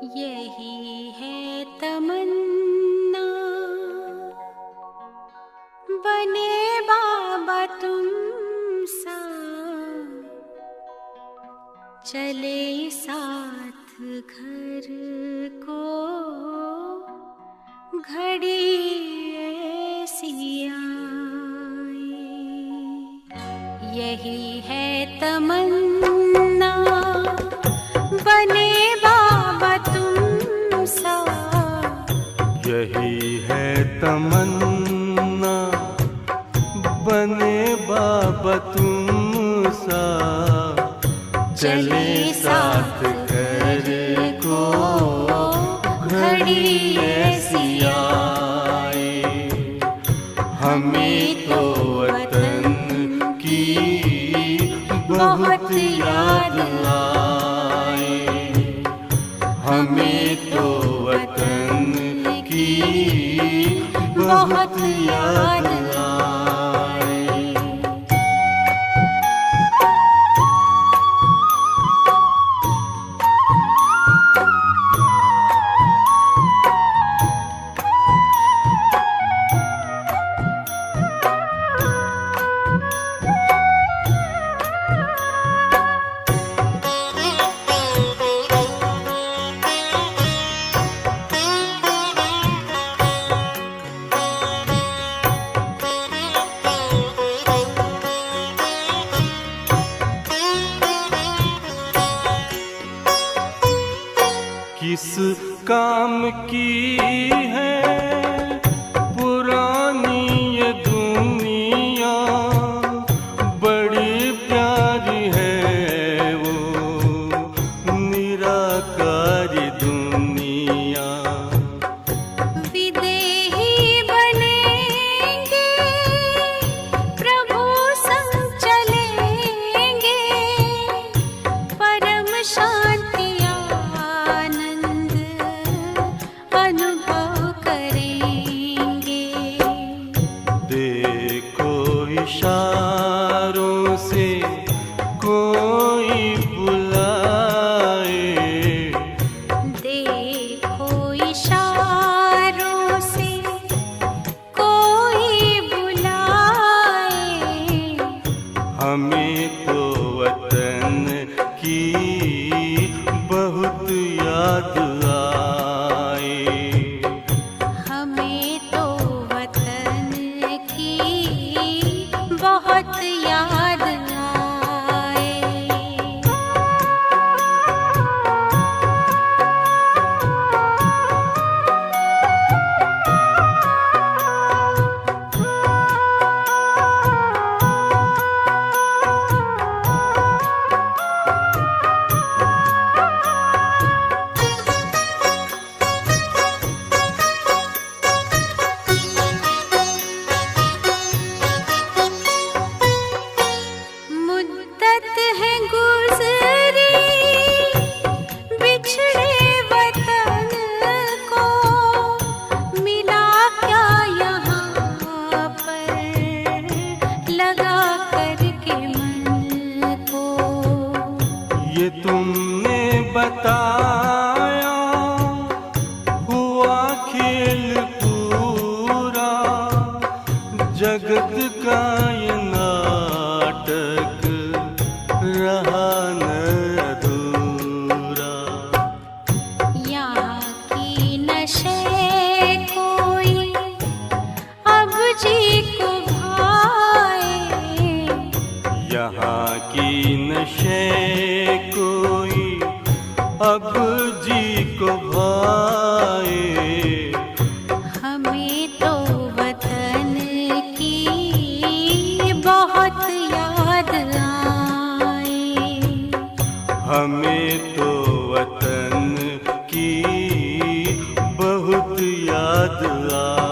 यही है तमन्ना, बने बाबा तुम सा, चले साथ घर को घड़ी ऐसी आए। यही है तमन्ना, बने बाबा तुम सा, यही है तमन्ना, बने बाबा तुम सा, चले साथ घर को घड़ी ऐसी आए। हमें तो वतन की बहुत याद आए, हमें तो वतन की बहुत याद आए। किस काम की है पुरानी ये दुनिया, बड़ी प्यारी है वो निराकारी दुनिया। विदेही बनेंगे प्रभु संग चलेंगे, परम शांति अनुभव करेंगे। देखो इशारों से कोई बुलाए, देखो इशारों से कोई बुलाए। हमें तो वतन की बहुत याद आए, हमें तो वतन की बहुत याद आए। मुद्दत है गुज़री बिछड़े वतन को, मिला क्या यहाँ पर लगा करके मन को। ये तुमने बताया हुआ खेल पूरा, जगत का ये नाटक रहा न अधूरा। यहाँ की नशे कोई अब जी को भाए, यहाँ की नशे कोई अब जी को भाए। हमें तो वतन की बहुत याद आए, हमें तो वतन की बहुत याद आए।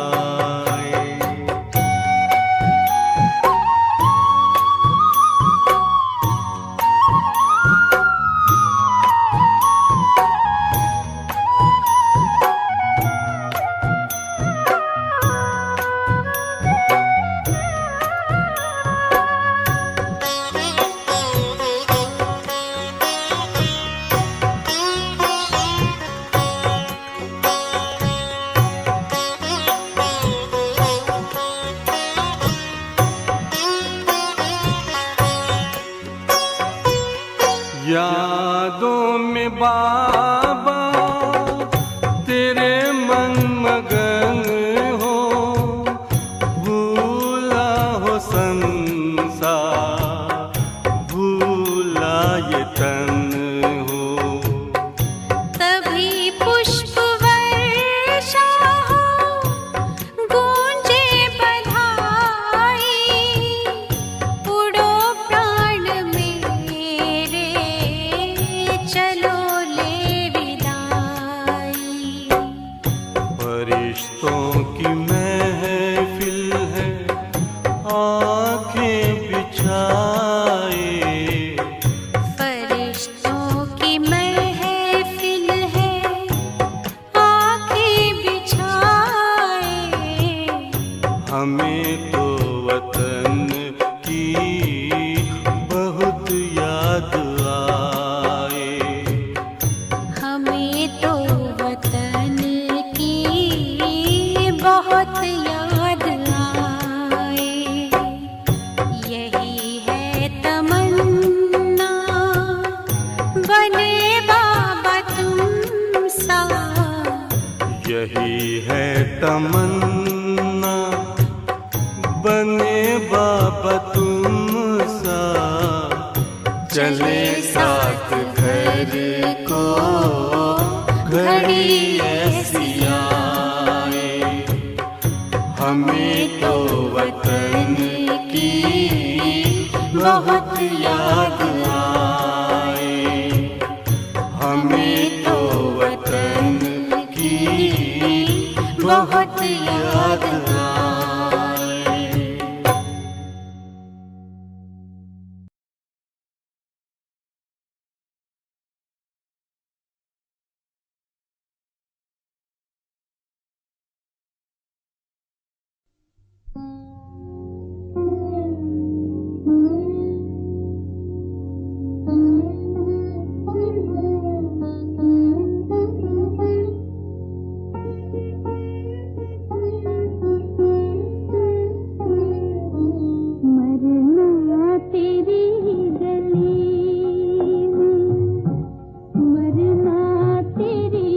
हमें तो वतन की बहुत याद आए। यही है तमन्ना बने बाबा तुम सा। यही है तमन्ना बने बाबा तुम सा। चले साथ घर को घड़ी ऐसी आए। हमें तो वतन की बहुत याद आए। हमें तो वतन की बहुत याद आए। मरना तेरी गली में, मरना तेरी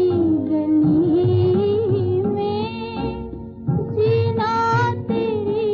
गली में, जीना तेरी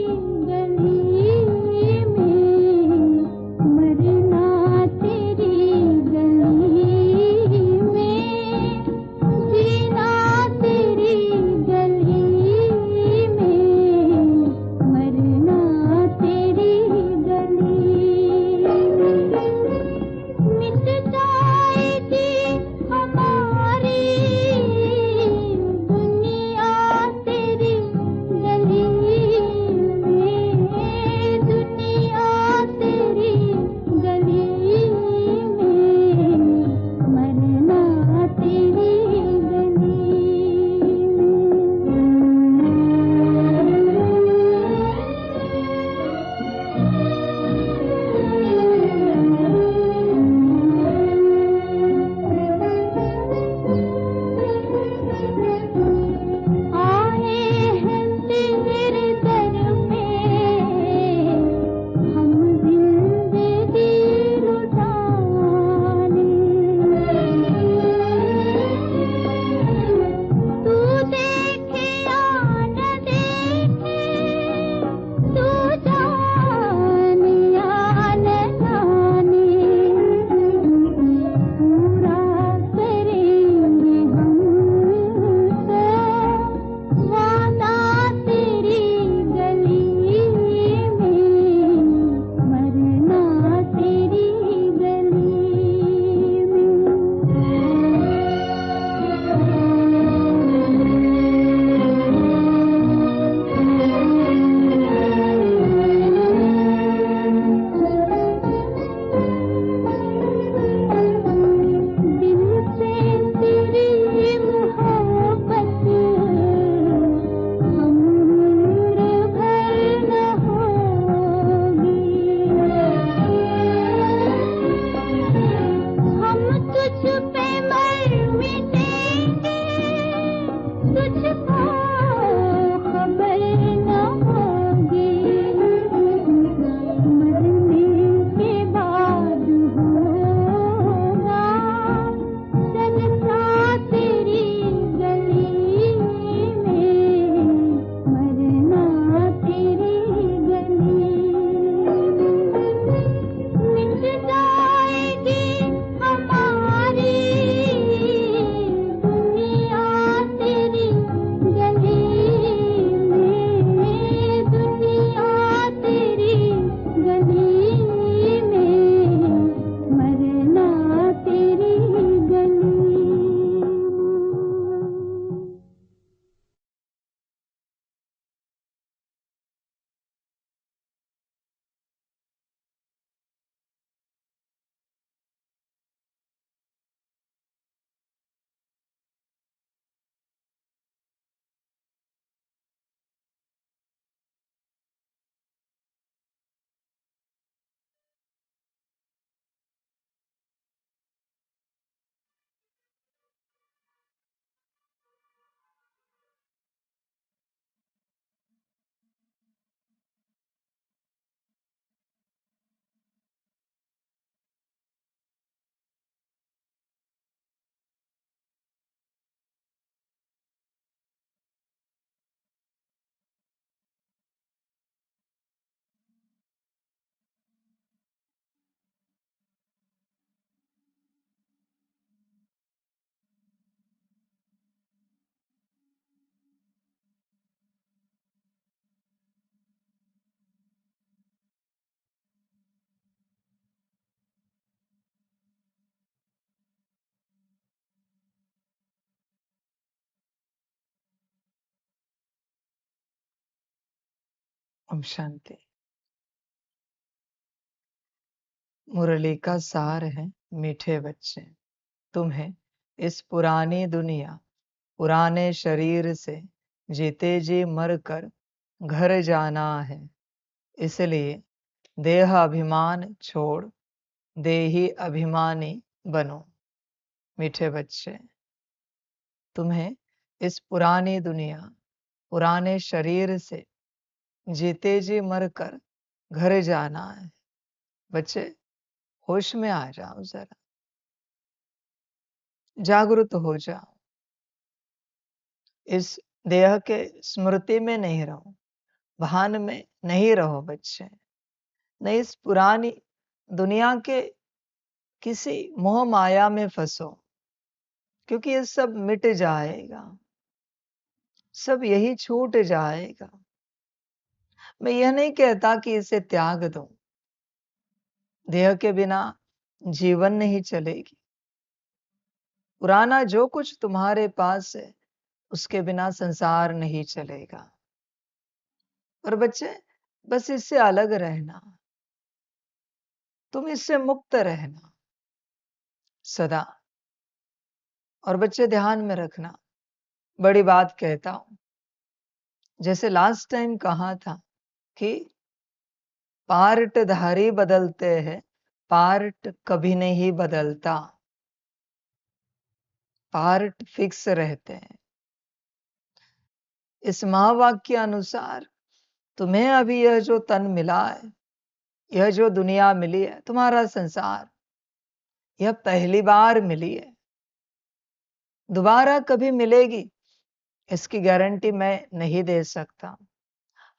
ओम शांति। मुरली का सार है, मीठे बच्चे, तुम्हें इस पुरानी दुनिया, पुराने शरीर से जीते जी मर कर घर जाना है। इसलिए देह अभिमान छोड़ देही अभिमानी बनो। मीठे बच्चे, तुम्हें इस पुरानी दुनिया, पुराने शरीर से जीते जी मर कर घर जाना है। बच्चे, होश में आ जाओ, जरा जागृत हो जाओ। इस देह के स्मृति में नहीं रहो, भान में नहीं रहो बच्चे। नहीं इस पुरानी दुनिया के किसी मोह माया में फंसो, क्योंकि ये सब मिट जाएगा, सब यही छूट जाएगा। मैं यह नहीं कहता कि इसे त्याग दो, देह के बिना जीवन नहीं चलेगी। पुराना जो कुछ तुम्हारे पास है उसके बिना संसार नहीं चलेगा। पर बच्चे, बस इससे अलग रहना, तुम इससे मुक्त रहना सदा। और बच्चे ध्यान में रखना, बड़ी बात कहता हूं, जैसे लास्ट टाइम कहा था कि पार्ट धारी बदलते हैं, पार्ट कभी नहीं बदलता, पार्ट फिक्स रहते हैं। इस महावाक्य अनुसार तुम्हें अभी यह जो तन मिला है, यह जो दुनिया मिली है, तुम्हारा संसार, यह पहली बार मिली है। दोबारा कभी मिलेगी इसकी गारंटी मैं नहीं दे सकता।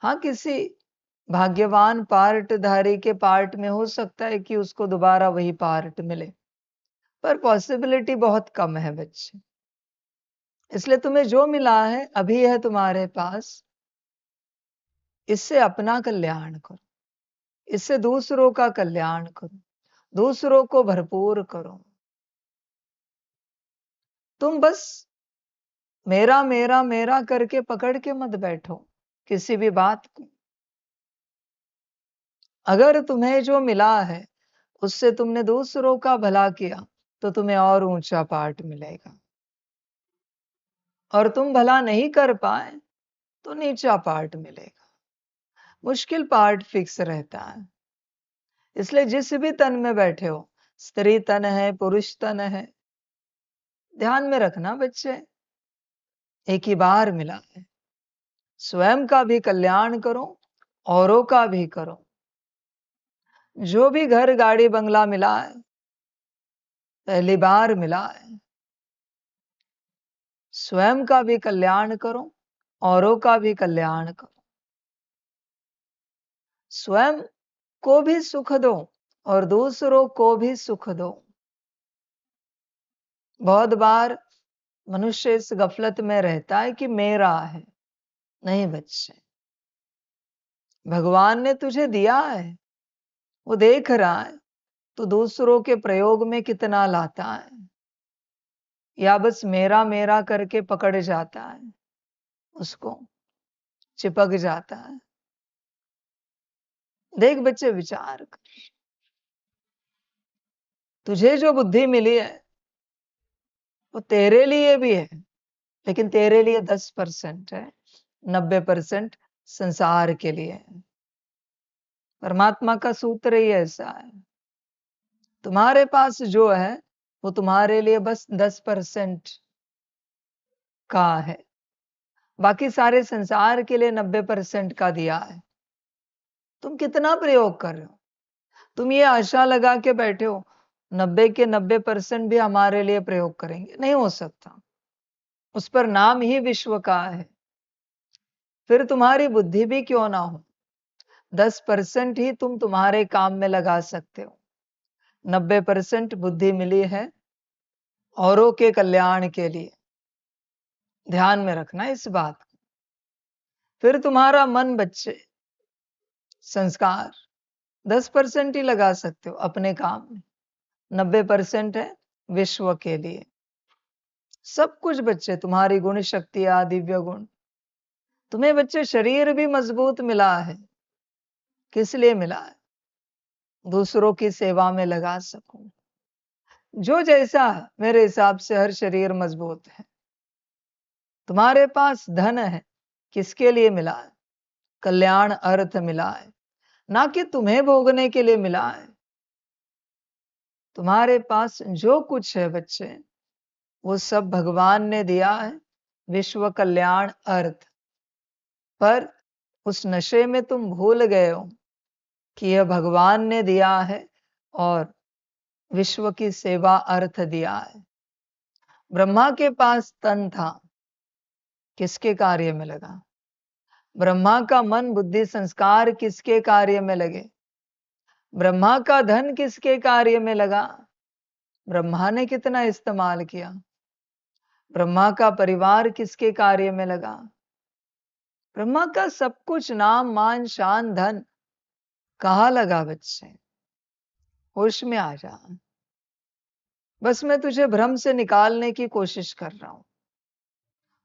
हाँ, किसी भाग्यवान पार्टधारी के पार्ट में हो सकता है कि उसको दोबारा वही पार्ट मिले, पर पॉसिबिलिटी बहुत कम है बच्चे। इसलिए तुम्हें जो मिला है अभी है तुम्हारे पास, इससे अपना कल्याण करो, इससे दूसरों का कल्याण करो, दूसरों को भरपूर करो। तुम बस मेरा मेरा मेरा करके पकड़ के मत बैठो किसी भी बात को। अगर तुम्हें जो मिला है उससे तुमने दूसरों का भला किया तो तुम्हें और ऊंचा पार्ट मिलेगा, और तुम भला नहीं कर पाए तो नीचा पार्ट मिलेगा। मुश्किल पार्ट फिक्स रहता है। इसलिए जिस भी तन में बैठे हो, स्त्री तन है, पुरुष तन है, ध्यान में रखना बच्चे, एक ही बार मिला है। स्वयं का भी कल्याण करो, औरों का भी करो। जो भी घर गाड़ी बंगला मिला है, पहली बार मिला है। स्वयं का भी कल्याण करो, औरों का भी कल्याण करो। स्वयं को भी सुख दो और दूसरों को भी सुख दो। बहुत बार मनुष्य इस गफलत में रहता है कि मेरा है। नहीं बच्चे, भगवान ने तुझे दिया है, वो देख रहा है तो दूसरों के प्रयोग में कितना लाता है, या बस मेरा मेरा करके पकड़ जाता है, उसको चिपक जाता है। देख बच्चे, विचार कर, तुझे जो बुद्धि मिली है वो तेरे लिए भी है, लेकिन तेरे लिए 10% है, 90% संसार के लिए है। परमात्मा का सूत्र ही ऐसा है। तुम्हारे पास जो है वो तुम्हारे लिए बस 10% का है, बाकी सारे संसार के लिए 90% का दिया है। तुम कितना प्रयोग कर रहे हो? तुम ये आशा लगा के बैठे हो 90 के 90% भी हमारे लिए प्रयोग करेंगे, नहीं हो सकता। उस पर नाम ही विश्व का है। फिर तुम्हारी बुद्धि भी क्यों ना हो, 10% ही तुम तुम्हारे काम में लगा सकते हो, 90% बुद्धि मिली है औरों के कल्याण के लिए। ध्यान में रखना इस बात को। फिर तुम्हारा मन, बच्चे, संस्कार 10% ही लगा सकते हो अपने काम में, 90% है विश्व के लिए। सब कुछ बच्चे, तुम्हारी गुण शक्तियां, दिव्य गुण, तुम्हें बच्चे शरीर भी मजबूत मिला है, किस लिए मिला है? दूसरों की सेवा में लगा सकूं। जो जैसा है, मेरे हिसाब से हर शरीर मजबूत है। तुम्हारे पास धन है, किसके लिए मिला है? कल्याण अर्थ मिला है, ना कि तुम्हें भोगने के लिए मिला है। तुम्हारे पास जो कुछ है बच्चे, वो सब भगवान ने दिया है विश्व कल्याण अर्थ। पर उस नशे में तुम भूल गए हो कि यह भगवान ने दिया है और विश्व की सेवा अर्थ दिया है। ब्रह्मा के पास तन था, किसके कार्य में लगा? ब्रह्मा का मन बुद्धि संस्कार किसके कार्य में लगे? ब्रह्मा का धन किसके कार्य में लगा? ब्रह्मा ने कितना इस्तेमाल किया? ब्रह्मा का परिवार किसके कार्य में लगा? ब्रह्मा का सब कुछ नाम मान शान धन कहाँ लगा बच्चे? होश में आ जा। बस मैं तुझे भ्रम से निकालने की कोशिश कर रहा हूं।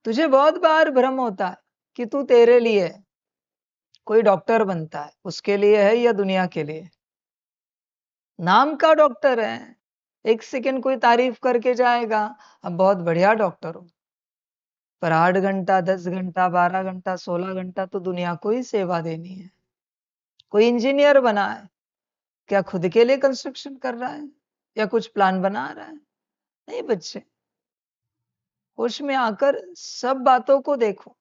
तुझे बहुत बार भ्रम होता है कि तू तेरे लिए है। कोई डॉक्टर बनता है, उसके लिए है या दुनिया के लिए? नाम का डॉक्टर है, एक सेकंड कोई तारीफ करके जाएगा, अब बहुत बढ़िया डॉक्टर हो। पर 8 घंटा, 10 घंटा, 12 घंटा, 16 घंटा तो दुनिया को ही सेवा देनी है। कोई इंजीनियर बना है, क्या खुद के लिए कंस्ट्रक्शन कर रहा है या कुछ प्लान बना रहा है? नहीं बच्चे, होश में आकर सब बातों को देखो।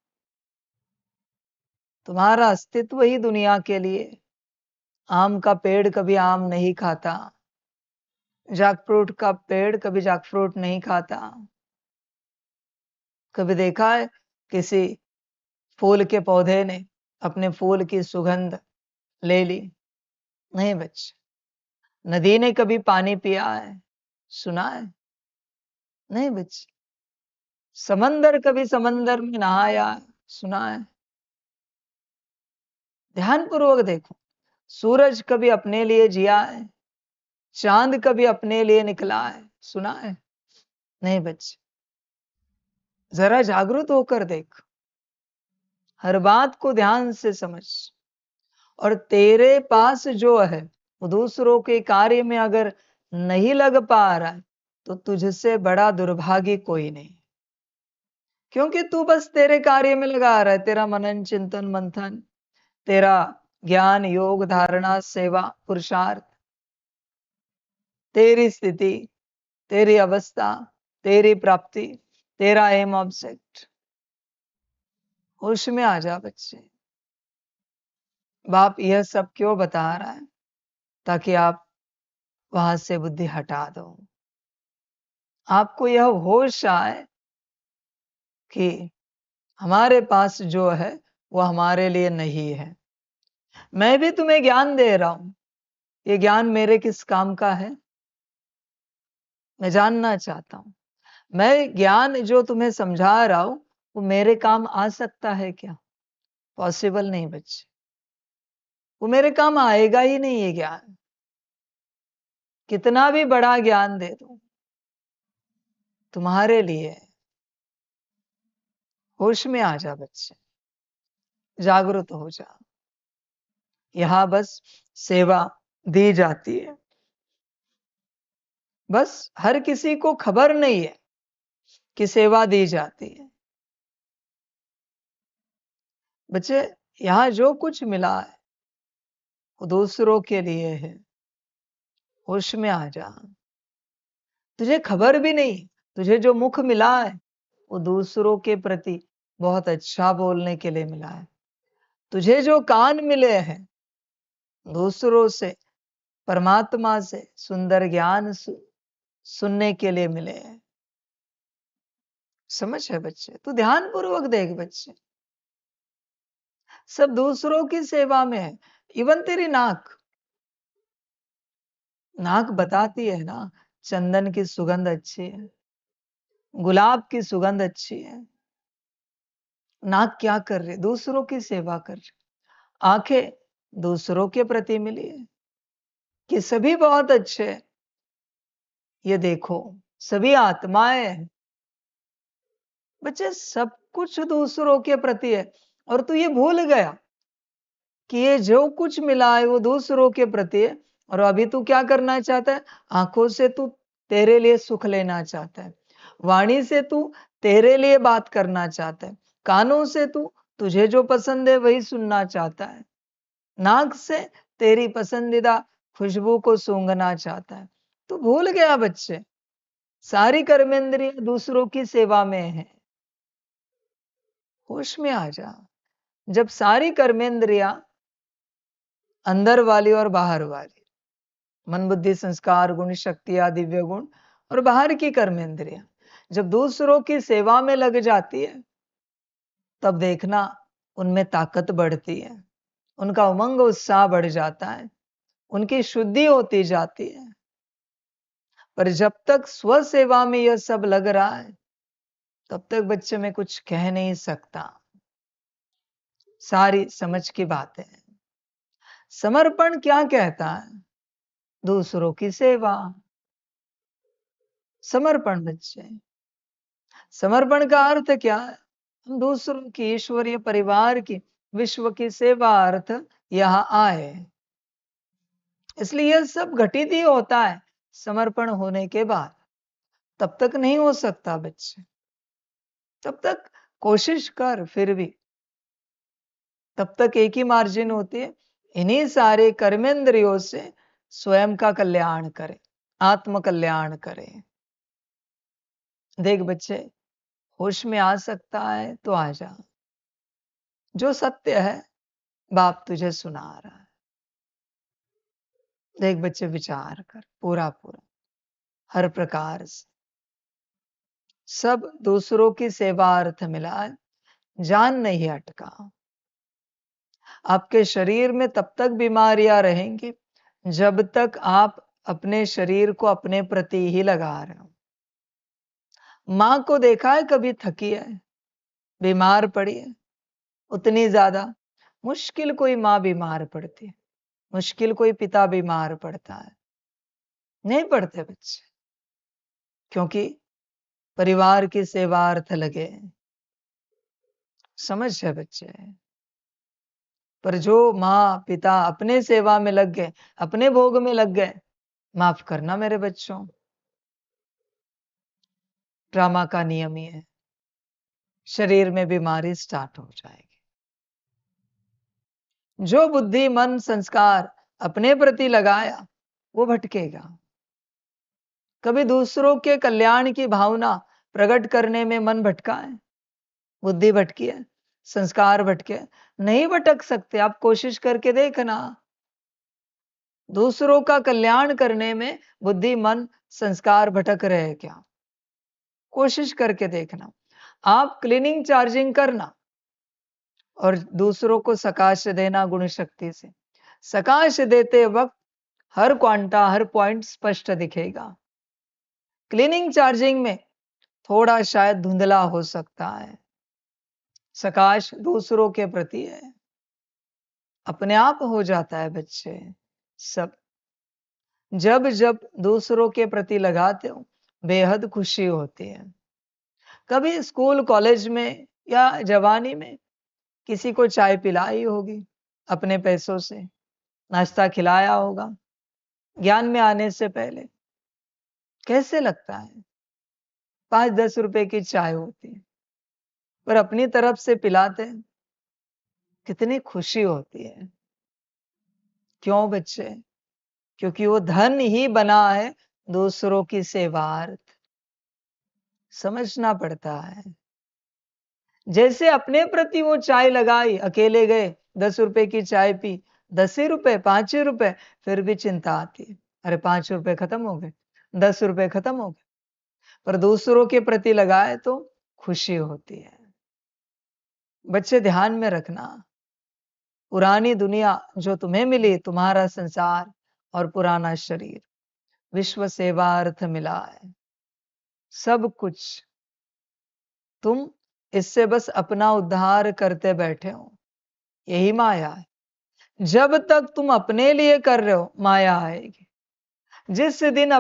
तुम्हारा अस्तित्व ही दुनिया के लिए। आम का पेड़ कभी आम नहीं खाता, जैकफ्रूट का पेड़ कभी जैकफ्रूट नहीं खाता। कभी देखा है किसी फूल के पौधे ने अपने फूल की सुगंध ले ली? नहीं बच्चे। नदी ने कभी पानी पिया है? सुना है? नहीं बच्चे। समंदर कभी समंदर में नहाया है? सुना है? ध्यान पूर्वक देखो। सूरज कभी अपने लिए जिया है? चांद कभी अपने लिए निकला है? सुना है? नहीं बच्चे। जरा जागरूक होकर देख, हर बात को ध्यान से समझ। और तेरे पास जो है वो दूसरों के कार्य में अगर नहीं लग पा रहा है तो तुझसे बड़ा दुर्भागी कोई नहीं। क्योंकि तू बस तेरे कार्य में लगा रहा है, तेरा मनन चिंतन मंथन, तेरा ज्ञान योग धारणा सेवा पुरुषार्थ, तेरी स्थिति, तेरी अवस्था, तेरी प्राप्ति, तेरा एम ऑब्जेक्ट। होश में आ जा बच्चे। बाप यह सब क्यों बता रहा है? ताकि आप वहां से बुद्धि हटा दो। आपको यह होश आए कि हमारे पास जो है वो हमारे लिए नहीं है। मैं भी तुम्हें ज्ञान दे रहा हूं, ये ज्ञान मेरे किस काम का है? मैं जानना चाहता हूं। मैं ज्ञान जो तुम्हें समझा रहा हूं वो मेरे काम आ सकता है क्या? पॉसिबल नहीं बच्चे। वो मेरे काम आएगा ही नहीं ये ज्ञान। कितना भी बड़ा ज्ञान दे दो, तुम्हारे लिए है। होश में आ जा बच्चे, जागरूक हो जा। यहां बस सेवा दी जाती है। बस हर किसी को खबर नहीं है कि सेवा दी जाती है। बच्चे, यहां जो कुछ मिला है वो दूसरों के लिए है। होश में आ जा। तुझे खबर भी नहीं, तुझे जो मुख मिला है वो दूसरों के प्रति बहुत अच्छा बोलने के लिए मिला है। तुझे जो कान मिले हैं दूसरों से, परमात्मा से सुंदर ज्ञान सुनने के लिए मिले हैं। समझ है बच्चे? तू ध्यान पूर्वक देख बच्चे, सब दूसरों की सेवा में है। इवन तेरी नाक, नाक बताती है ना, चंदन की सुगंध अच्छी है, गुलाब की सुगंध अच्छी है। नाक क्या कर रही? दूसरों की सेवा कर रही। आंखें दूसरों के प्रति मिली है कि सभी बहुत अच्छे हैं। ये देखो, सभी आत्माएं हैं। बच्चे, सब कुछ दूसरों के प्रति है और तू ये भूल गया कि ये जो कुछ मिला है वो दूसरों के प्रति है, और अभी तू क्या करना चाहता है? आंखों से तू तेरे लिए सुख लेना चाहता है, वाणी से तू तेरे लिए बात करना चाहता है, कानों से तू तुझे जो पसंद है वही सुनना चाहता है, नाक से तेरी पसंदीदा खुशबू को सूंघना चाहता है। तो भूल गया बच्चे, सारी कर्मेंद्रियां दूसरों की सेवा में है। होश में आ जा। जब सारी कर्मेंद्रियां अंदर वाली और बाहर वाली, मन बुद्धि संस्कार गुण शक्तियां दिव्य गुण और बाहर की कर्मेंद्रियां जब दूसरों की सेवा में लग जाती है, तब देखना उनमें ताकत बढ़ती है, उनका उमंग उत्साह बढ़ जाता है, उनकी शुद्धि होती जाती है। पर जब तक स्व सेवा में यह सब लग रहा है, तब तक बच्चे में कुछ कह नहीं सकता। सारी समझ की बातें हैं। समर्पण क्या कहता है? दूसरों की सेवा। समर्पण बच्चे, समर्पण का अर्थ क्या है? हम दूसरों की, ईश्वरीय परिवार की, विश्व की सेवा अर्थ यहां आए। इसलिए यह सब घटित ही होता है समर्पण होने के बाद। तब तक नहीं हो सकता बच्चे, तब तक कोशिश कर, फिर भी तब तक एक ही मार्जिन होती है, इन्हीं सारे कर्मेंद्रियों से स्वयं का कल्याण करे, आत्म कल्याण करे। देख बच्चे, होश में आ सकता है तो आ जा। जो सत्य है बाप तुझे सुना रहा है। देख बच्चे, विचार कर पूरा पूरा, हर प्रकार से सब दूसरों की सेवा अर्थ मिला है, जान नहीं अटका। आपके शरीर में तब तक बीमारियां रहेंगी जब तक आप अपने शरीर को अपने प्रति ही लगा रहे हो। मां को देखा है कभी थकी है, बीमार पड़ी है? उतनी ज्यादा मुश्किल कोई मां बीमार पड़ती है, मुश्किल कोई पिता बीमार पड़ता है। नहीं पड़ते बच्चे, क्योंकि परिवार की सेवा अर्थ लगे। समझ है बच्चे? पर जो माँ पिता अपने सेवा में लग गए, अपने भोग में लग गए, माफ करना मेरे बच्चों, ड्रामा का नियम ही है, शरीर में बीमारी स्टार्ट हो जाएगी। जो बुद्धि मन संस्कार अपने प्रति लगाया वो भटकेगा। कभी दूसरों के कल्याण की भावना प्रकट करने में मन भटका है, बुद्धि भटकी है, संस्कार भटके? नहीं भटक सकते। आप कोशिश करके देखना, दूसरों का कल्याण करने में बुद्धि मन संस्कार भटक रहे हैं क्या? कोशिश करके देखना। आप क्लीनिंग चार्जिंग करना और दूसरों को सकाश देना गुण शक्ति से। सकाश देते वक्त हर क्वांटा, हर पॉइंट स्पष्ट दिखेगा। क्लीनिंग चार्जिंग में थोड़ा शायद धुंधला हो सकता है। सकाश दूसरों के प्रति है, अपने आप हो जाता है बच्चे। सब जब जब दूसरों के प्रति लगाते हो, बेहद खुशी होती है। कभी स्कूल कॉलेज में या जवानी में किसी को चाय पिलाई होगी, अपने पैसों से नाश्ता खिलाया होगा, ज्ञान में आने से पहले कैसे लगता है? 5-10 रुपए की चाय होती है, पर अपनी तरफ से पिलाते हैं, कितनी खुशी होती है। क्यों बच्चे? क्योंकि वो धन ही बना है दूसरों की सेवार्थ। समझना पड़ता है। जैसे अपने प्रति वो चाय लगाई, अकेले गए, 10 रुपए की चाय पी, 10 ही रुपए, 5 ही रुपए, फिर भी चिंता आती है, अरे 5 रुपए खत्म हो गए, 10 रुपए खत्म हो गए। पर दूसरों के प्रति लगाए तो खुशी होती है। बच्चे ध्यान में रखना, पुरानी दुनिया जो तुम्हें मिली, तुम्हारा संसार और पुराना शरीर, विश्व सेवा अर्थ मिला है। सब कुछ तुम इससे बस अपना उद्धार करते बैठे हो, यही माया है। जब तक तुम अपने लिए कर रहे हो, माया आएगी। जिस दिन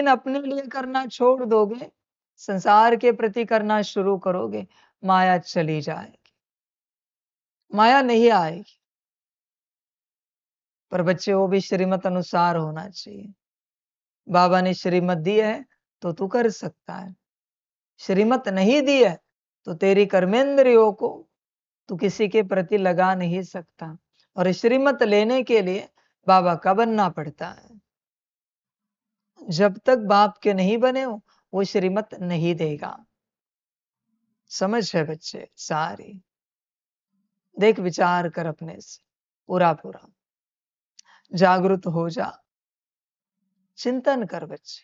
अपने लिए करना छोड़ दोगे, संसार के प्रति करना शुरू करोगे, माया चली जाएगी, माया नहीं आएगी। पर बच्चे वो भी श्रीमत अनुसार होना चाहिए। बाबा ने श्रीमत दी है तो तू कर सकता है, श्रीमत नहीं दी है तो तेरी कर्मेंद्रियों को तू किसी के प्रति लगा नहीं सकता। और श्रीमत लेने के लिए बाबा का बनना पड़ता है। जब तक बाप के नहीं बने हो वो श्रीमत नहीं देगा। समझ है बच्चे सारी? देख विचार कर अपने से पूरा पूरा, जागृत हो जा, चिंतन कर बच्चे।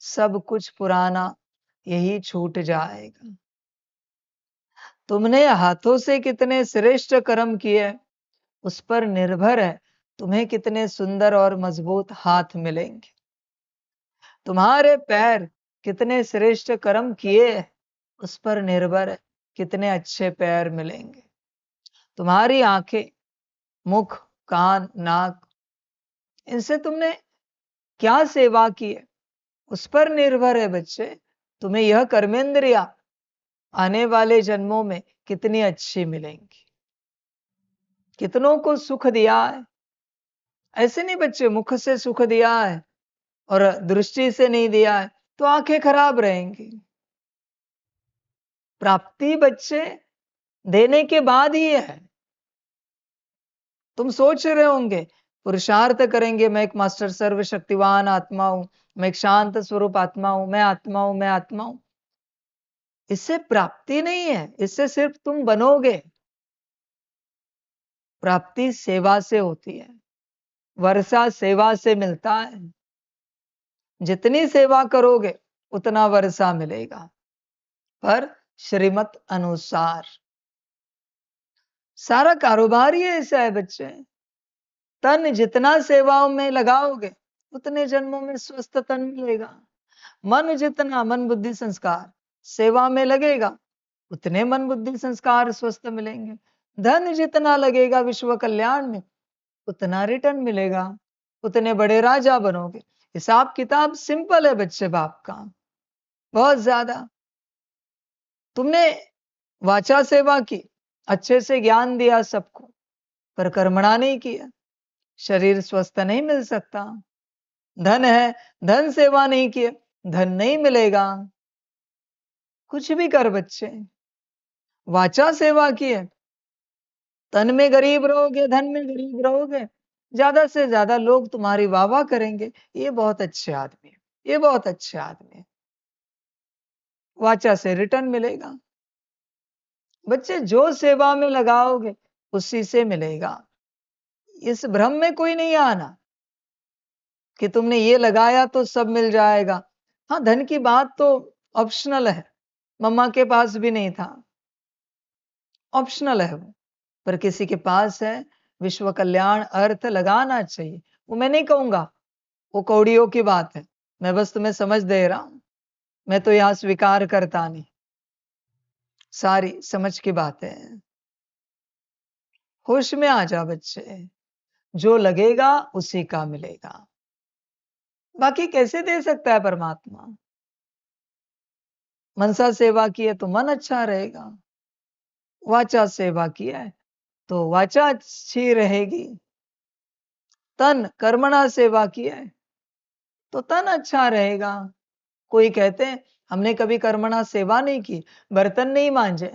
सब कुछ पुराना यही छूट जाएगा। तुमने हाथों से कितने श्रेष्ठ कर्म किए उस पर निर्भर है तुम्हें कितने सुंदर और मजबूत हाथ मिलेंगे। तुम्हारे पैर कितने श्रेष्ठ कर्म किए उस पर निर्भर है कितने अच्छे पैर मिलेंगे। तुम्हारी आंखें, मुख, कान, नाक, इनसे तुमने क्या सेवा की है उस पर निर्भर है बच्चे तुम्हें यह कर्मेंद्रिया आने वाले जन्मों में कितनी अच्छी मिलेंगी। कितनों को सुख दिया है। ऐसे नहीं बच्चे मुख से सुख दिया है और दृष्टि से नहीं दिया है तो आंखें खराब रहेंगी। प्राप्ति बच्चे देने के बाद ही है। तुम सोच रहे होंगे पुरुषार्थ करेंगे, मैं एक मास्टर सर्वशक्तिवान आत्मा हूं, मैं एक शांत स्वरूप आत्मा हूं, मैं आत्मा हूं, मैं आत्मा हूं। इससे प्राप्ति नहीं है, इससे सिर्फ तुम बनोगे। प्राप्ति सेवा से होती है, वर्षा सेवा से मिलता है। जितनी सेवा करोगे उतना वर्षा मिलेगा, पर श्रीमत अनुसार। सारा कारोबार ही ऐसा है बच्चे। तन जितना सेवाओं में लगाओगे उतने जन्मों में स्वस्थ तन मिलेगा। मन जितना, मन बुद्धि संस्कार सेवा में लगेगा उतने मन बुद्धि संस्कार स्वस्थ मिलेंगे। धन जितना लगेगा विश्व कल्याण में उतना रिटर्न मिलेगा, उतने बड़े राजा बनोगे। हिसाब किताब सिंपल है बच्चे बाप का, बहुत ज्यादा। तुमने वाचा सेवा की, अच्छे से ज्ञान दिया सबको, पर कर्मणा नहीं किया, शरीर स्वस्थ नहीं मिल सकता। धन है, धन सेवा नहीं किए, धन नहीं मिलेगा। कुछ भी कर बच्चे, वाचा सेवा किए, तन में गरीब रहोगे, धन में गरीब रहोगे, ज्यादा से ज्यादा लोग तुम्हारी वाह वाह करेंगे, ये बहुत अच्छे आदमी है, ये बहुत अच्छे आदमी है। वाचा से रिटर्न मिलेगा। बच्चे जो सेवा में लगाओगे उसी से मिलेगा। इस भ्रम में कोई नहीं आना कि तुमने ये लगाया तो सब मिल जाएगा। हाँ, धन की बात तो ऑप्शनल है, मम्मा के पास भी नहीं था, ऑप्शनल है वो, पर किसी के पास है, विश्व कल्याण अर्थ लगाना चाहिए। वो मैं नहीं कहूंगा, वो कौड़ियों की बात है, मैं बस तुम्हें समझ दे रहा हूं, मैं तो यहां स्वीकार करता नहीं। सारी समझ की बात है। होश में आ जा बच्चे, जो लगेगा उसी का मिलेगा। बाकी कैसे दे सकता है परमात्मा? मनसा सेवा की है तो मन अच्छा रहेगा, वाचा सेवा किया है तो वाचा अच्छी रहेगी, तन कर्मणा सेवा किया है तो तन अच्छा रहेगा। कोई कहते हैं हमने कभी कर्मणा सेवा नहीं की, बर्तन नहीं मांजे,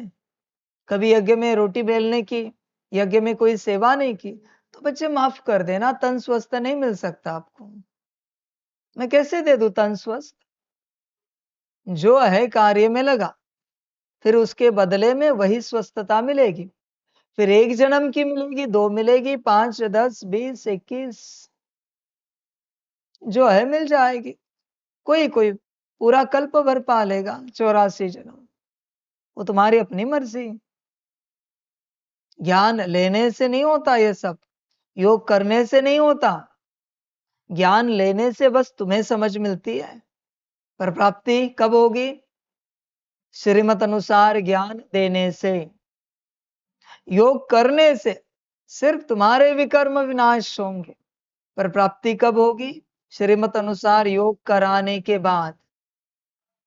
कभी यज्ञ में रोटी बेलने की, यज्ञ में कोई सेवा नहीं की, तो बच्चे माफ कर देना, तन स्वस्थ नहीं मिल सकता आपको। मैं कैसे दे दूं तन स्वस्थ? जो है कार्य में लगा, फिर उसके बदले में वही स्वस्थता मिलेगी। फिर एक जन्म की मिलेगी, 2 मिलेगी, 5, 10, 20, 21, जो है मिल जाएगी। कोई कोई पूरा कल्प भर पालेगा, 84 जन्म, वो तुम्हारी अपनी मर्जी। ज्ञान लेने से नहीं होता ये सब, योग करने से नहीं होता। ज्ञान लेने से बस तुम्हें समझ मिलती है, पर प्राप्ति कब होगी? श्रीमत अनुसार ज्ञान देने से। योग करने से सिर्फ तुम्हारे विकर्म विनाश होंगे, पर प्राप्ति कब होगी? श्रीमत अनुसार योग कराने के बाद।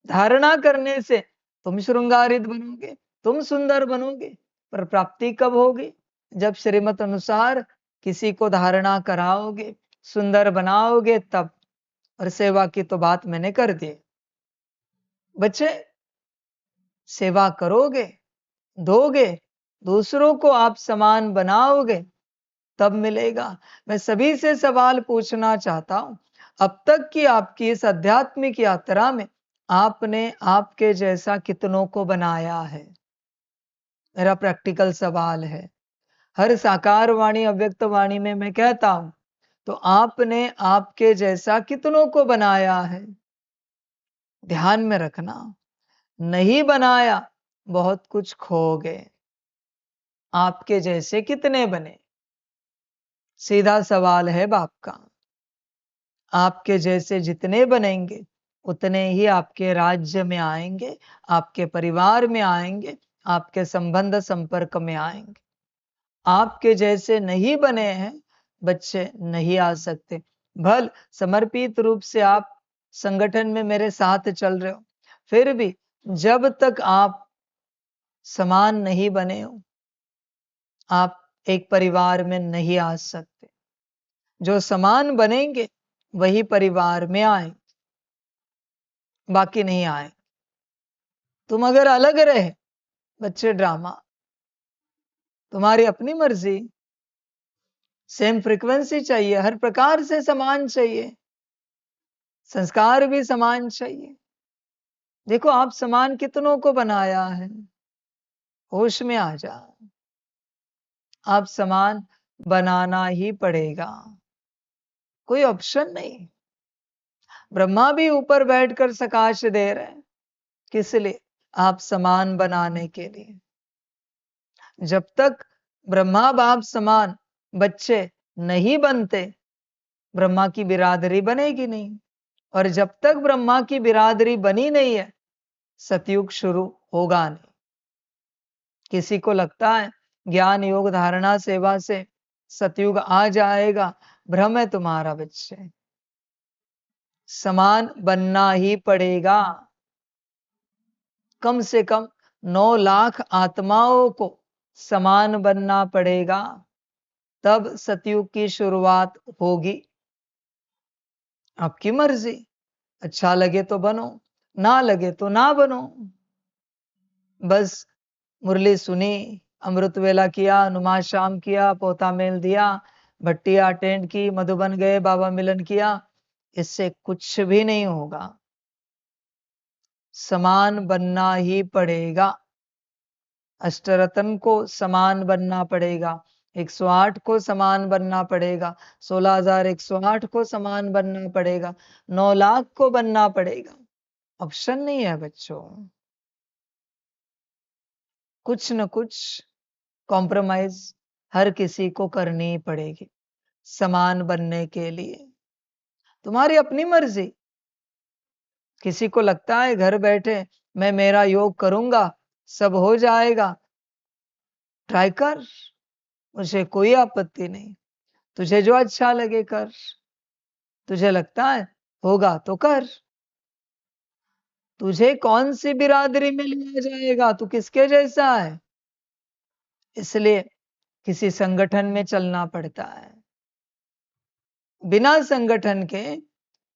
धारणा करने से तुम श्रृंगारित बनोगे, तुम सुंदर बनोगे, पर प्राप्ति कब होगी? जब श्रीमत अनुसार किसी को धारणा कराओगे, सुंदर बनाओगे तब। और सेवा की तो बात मैंने कर दी। बच्चे, सेवा करोगे, दोगे, दूसरों को आप समान बनाओगे, तब मिलेगा। मैं सभी से सवाल पूछना चाहता हूं, अब तक की आपकी इस आध्यात्मिक यात्रा में आपने आपके जैसा कितनों को बनाया है? मेरा प्रैक्टिकल सवाल है। हर साकार वाणी अव्यक्त वाणी में मैं कहता हूं, तो आपने आपके जैसा कितनों को बनाया है? ध्यान में रखना, नहीं बनाया, बहुत कुछ खो गए। आपके जैसे कितने बने? सीधा सवाल है बाप का। आपके जैसे जितने बनेंगे, उतने ही आपके राज्य में आएंगे, आपके परिवार में आएंगे, आपके संबंध संपर्क में आएंगे। आपके जैसे नहीं बने हैं, बच्चे नहीं आ सकते। भल समर्पित रूप से आप संगठन में मेरे साथ चल रहे हो, फिर भी जब तक आप समान नहीं बने हो, आप एक परिवार में नहीं आ सकते। जो समान बनेंगे वही परिवार में आए, बाकी नहीं आए। तुम अगर अलग रहे, बच्चे ड्रामा, तुम्हारी अपनी मर्जी। सेम फ्रीक्वेंसी चाहिए, हर प्रकार से समान चाहिए, संस्कार भी समान चाहिए। देखो आप समान कितनों को बनाया है, होश में आ जा। आप समान बनाना ही पड़ेगा, कोई ऑप्शन नहीं। ब्रह्मा भी ऊपर बैठकर सकाश दे रहे हैं, किस लिए? आप समान बनाने के लिए। जब तक ब्रह्मा बाप समान बच्चे नहीं बनते, ब्रह्मा की बिरादरी बनेगी नहीं। और जब तक ब्रह्मा की बिरादरी बनी नहीं है, सतयुग शुरू होगा नहीं। किसी को लगता है ज्ञान योग धारणा सेवा से सतयुग आ जाएगा, भ्रम है तुम्हारा बच्चे। समान बनना ही पड़ेगा। कम से कम 9 लाख आत्माओं को समान बनना पड़ेगा, तब सतयुग की शुरुआत होगी। आपकी मर्जी, अच्छा लगे तो बनो, ना लगे तो ना बनो। बस मुरली सुनी, अमृत वेला किया, नुमा शाम किया, पोता मेल दिया, भट्टिया अटेंड की, मधुबन गए, बाबा मिलन किया, इससे कुछ भी नहीं होगा। समान बनना ही पड़ेगा। अष्टरत्न को समान बनना पड़ेगा, 108 को समान बनना पड़ेगा, 16,108 को समान बनना पड़ेगा, 9 लाख को बनना पड़ेगा। ऑप्शन नहीं है बच्चों। कुछ न कुछ कॉम्प्रोमाइज हर किसी को करनी पड़ेगी समान बनने के लिए। तुम्हारी अपनी मर्जी। किसी को लगता है घर बैठे मैं मेरा योग करूंगा सब हो जाएगा, ट्राई कर, मुझे कोई आपत्ति नहीं। तुझे जो अच्छा लगे कर। तुझे लगता है होगा तो कर। तुझे कौन सी बिरादरी में लिया जाएगा? तू किसके जैसा है? इसलिए किसी संगठन में चलना पड़ता है। बिना संगठन के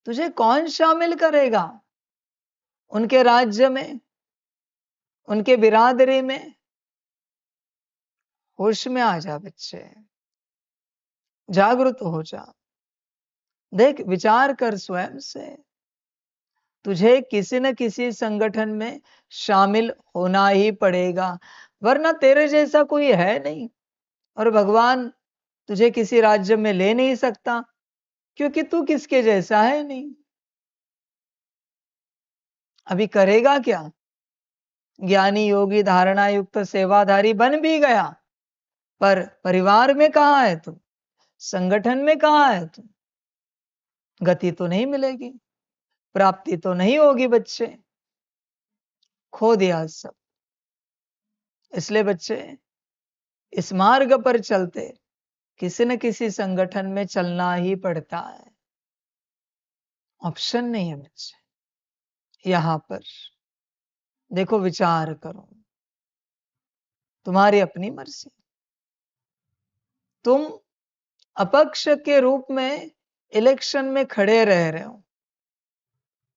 तुझे कौन शामिल करेगा? उनके राज्य में, उनके बिरादरी में। होश में आ जा बच्चे, जागृत हो जा। देख, विचार कर स्वयं से। तुझे किसी न किसी संगठन में शामिल होना ही पड़ेगा, वरना तेरे जैसा कोई है नहीं। और भगवान तुझे किसी राज्य में ले नहीं सकता, क्योंकि तू किसके जैसा है नहीं। अभी करेगा क्या? ज्ञानी योगी धारणा युक्त सेवाधारी बन भी गया, पर परिवार में कहां है तू? संगठन में कहां है तू? गति तो नहीं मिलेगी, प्राप्ति तो नहीं होगी बच्चे। खो दिया सब। इसलिए बच्चे, इस मार्ग पर चलते किसी न किसी संगठन में चलना ही पड़ता है। ऑप्शन नहीं है बच्चे। यहां पर देखो, विचार करो, तुम्हारी अपनी मर्जी। तुम अपक्ष के रूप में इलेक्शन में खड़े रह रहे हो।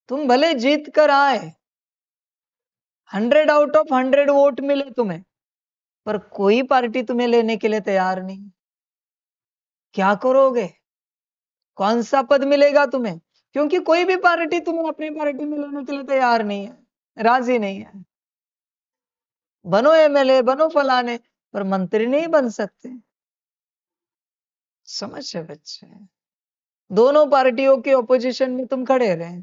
तुम भले जीत कर आए, 100 आउट ऑफ 100 वोट मिले तुम्हें, पर कोई पार्टी तुम्हें लेने के लिए तैयार नहीं। क्या करोगे? कौन सा पद मिलेगा तुम्हें? क्योंकि कोई भी पार्टी तुम्हें अपनी पार्टी में लेने के लिए तैयार नहीं है, राजी नहीं है। बनो एमएलए, बनो फलाने, पर मंत्री नहीं बन सकते। समझ है बच्चे? दोनों पार्टियों के ऑपोजिशन में तुम खड़े रहे।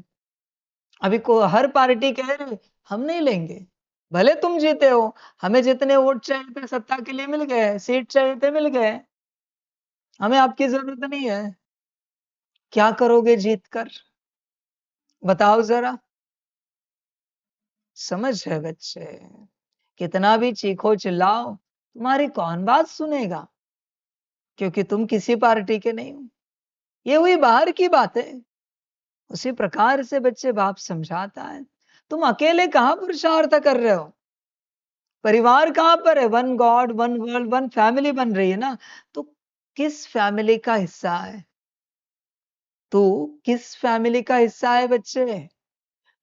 अभी को हर पार्टी कह रहे हम नहीं लेंगे, भले तुम जीते हो, हमें जितने वोट चाहिए थे सत्ता के लिए मिल गए, सीट चाहिए थे मिल गए, हमें आपकी जरूरत नहीं है। क्या करोगे जीत कर? बताओ जरा। समझ है बच्चे? कितना भी चीखो चिल्लाओ, तुम्हारी कौन बात सुनेगा? क्योंकि तुम किसी पार्टी के नहीं हो। ये हुई बाहर की बात है। उसी प्रकार से बच्चे बाप समझाता है, तुम अकेले कहां पुरुषार्थ कर रहे हो? परिवार कहां पर है? One God, one world, one family बन रही है ना। तो किस फैमिली का हिस्सा है तू? किस फैमिली का हिस्सा है बच्चे?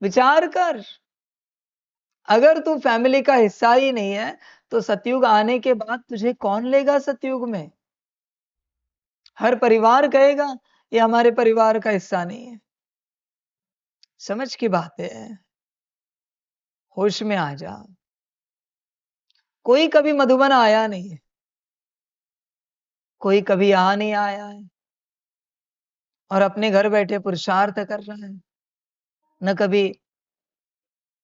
विचार कर। अगर तू फैमिली का हिस्सा ही नहीं है, तो सतयुग आने के बाद तुझे कौन लेगा सतयुग में? हर परिवार कहेगा ये हमारे परिवार का हिस्सा नहीं है। समझ की बात है। होश में आ जा। कोई कभी मधुबन आया नहीं है, कोई कभी यहां नहीं आया है और अपने घर बैठे पुरुषार्थ कर रहा है। न कभी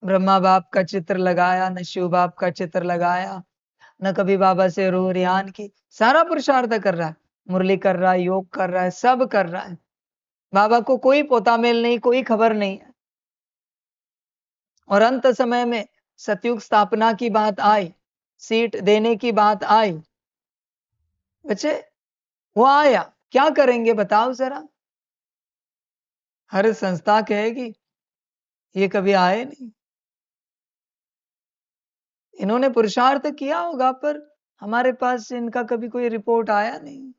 ब्रह्मा बाप का चित्र लगाया, न शिव बाप का चित्र लगाया, न कभी बाबा से रूह रियान की। सारा पुरुषार्थ कर रहा है, मुरली कर रहा है, योग कर रहा है, सब कर रहा है। बाबा को कोई पोता मेल नहीं, कोई खबर नहीं है। और अंत समय में सतयुग स्थापना की बात आई, सीट देने की बात आई, बच्चे वो आया, क्या करेंगे बताओ जरा? हर संस्था कहेगी ये कभी आए नहीं। इन्होंने पुरुषार्थ किया होगा, पर हमारे पास इनका कभी कोई रिपोर्ट आया नहीं।